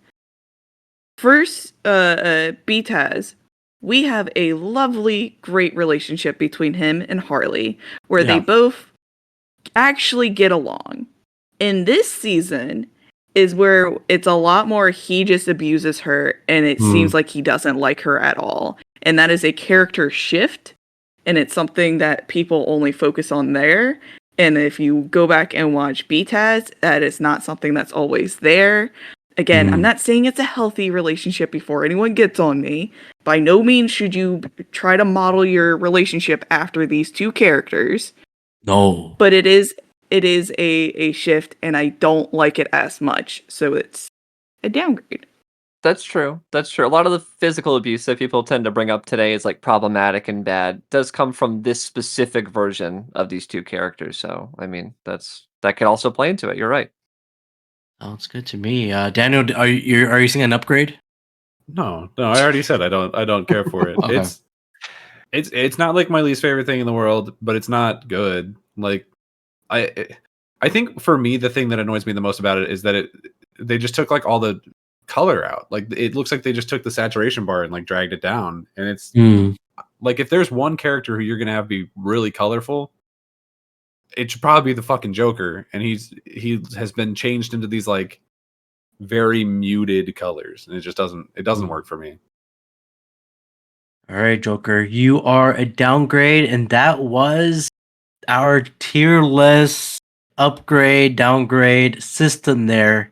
first, Beataz, we have a lovely, great relationship between him and Harley, where they both actually get along. In this season, is where it's a lot more he just abuses her and it seems like he doesn't like her at all. And that is a character shift, and it's something that people only focus on there. And if you go back and watch BTAS, that is not something that's always there. Again, I'm not saying it's a healthy relationship before anyone gets on me. By no means should you try to model your relationship after these two characters. No. But it is a shift, and I don't like it as much. So it's a downgrade. That's true. That's true. A lot of the physical abuse that people tend to bring up today is like problematic and bad does come from this specific version of these two characters. So, I mean, that could also play into it. You're right. Sounds good to me. Daniel, are you seeing an upgrade? No. I already said I don't care for it. Okay. It's not like my least favorite thing in the world, but it's not good. Like I think for me the thing that annoys me the most about it is that they just took like all the color out. Like it looks like they just took the saturation bar and like dragged it down. And it's like if there's one character who you're gonna have be really colorful, it should probably be the fucking Joker. And he has been changed into these like very muted colors, and it doesn't work for me. All right, Joker, you are a downgrade, and that was our tier list upgrade downgrade system there.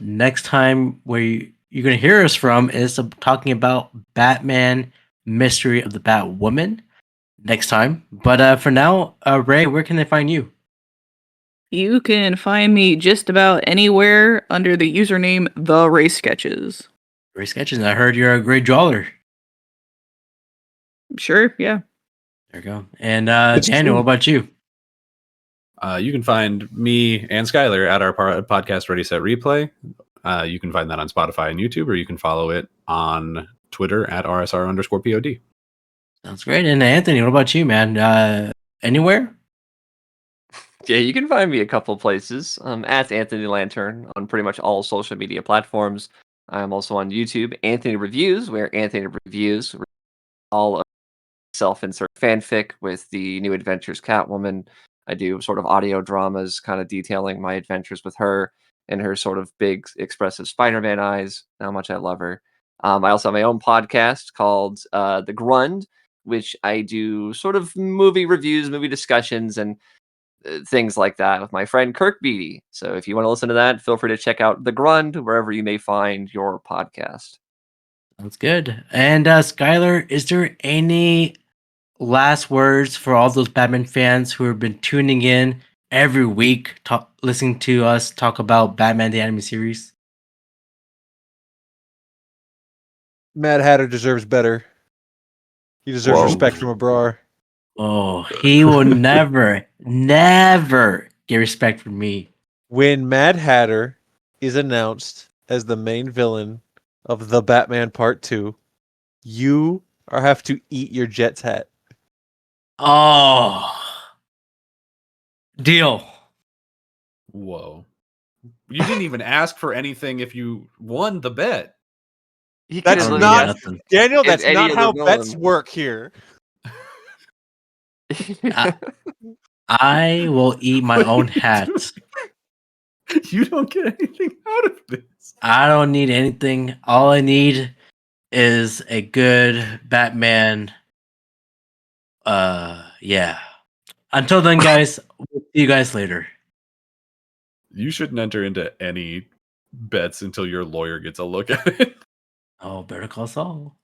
Next time where you're gonna hear us from is talking about Batman Mystery of the Batwoman next time. But for now, Ray, where can they find you? You can find me just about anywhere under the username The Ray Sketches. Ray Sketches, and I heard you're a great drawer. Sure, yeah. There you go. And Daniel, what about you? You can find me and Skyler at our podcast Ready Set Replay. You can find that on Spotify and YouTube, or you can follow it on Twitter at @RSR_POD. Sounds great. And Anthony, what about you, man? Anywhere? Yeah, you can find me a couple places. At Anthony Lantern on pretty much all social media platforms. I'm also on YouTube, Anthony Reviews, where Anthony reviews all of self-insert fanfic with the New Adventures Catwoman. I do sort of audio dramas, kind of detailing my adventures with her and her sort of big, expressive Spider-Man eyes, how much I love her. I also have my own podcast called The Grud, which I do sort of movie reviews, movie discussions, and things like that with my friend Kirk Beatty. So if you want to listen to that, feel free to check out The Grud wherever you may find your podcast. Sounds good. And Skyler, is there any last words for all those Batman fans who have been tuning in every week, listening to us talk about Batman the Anime Series? Mad Hatter deserves better. He deserves respect from Abrar. Oh, he will never get respect from me. When Mad Hatter is announced as the main villain of The Batman Part 2, you have to eat your Jets hat. Oh. Deal. Whoa. You didn't even ask for anything if you won the bet. That's not Daniel, that's not how bets work here. I will eat my own hat. You don't get anything out of this. I don't need anything. All I need is a good Batman. Yeah. Until then, guys, we'll see you guys later. You shouldn't enter into any bets until your lawyer gets a look at it. Oh, Better Call Saul.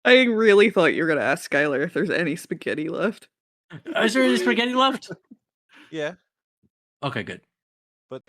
I really thought you were going to ask Skyler if there's any spaghetti left. Is there any spaghetti left? Yeah. Okay, good. But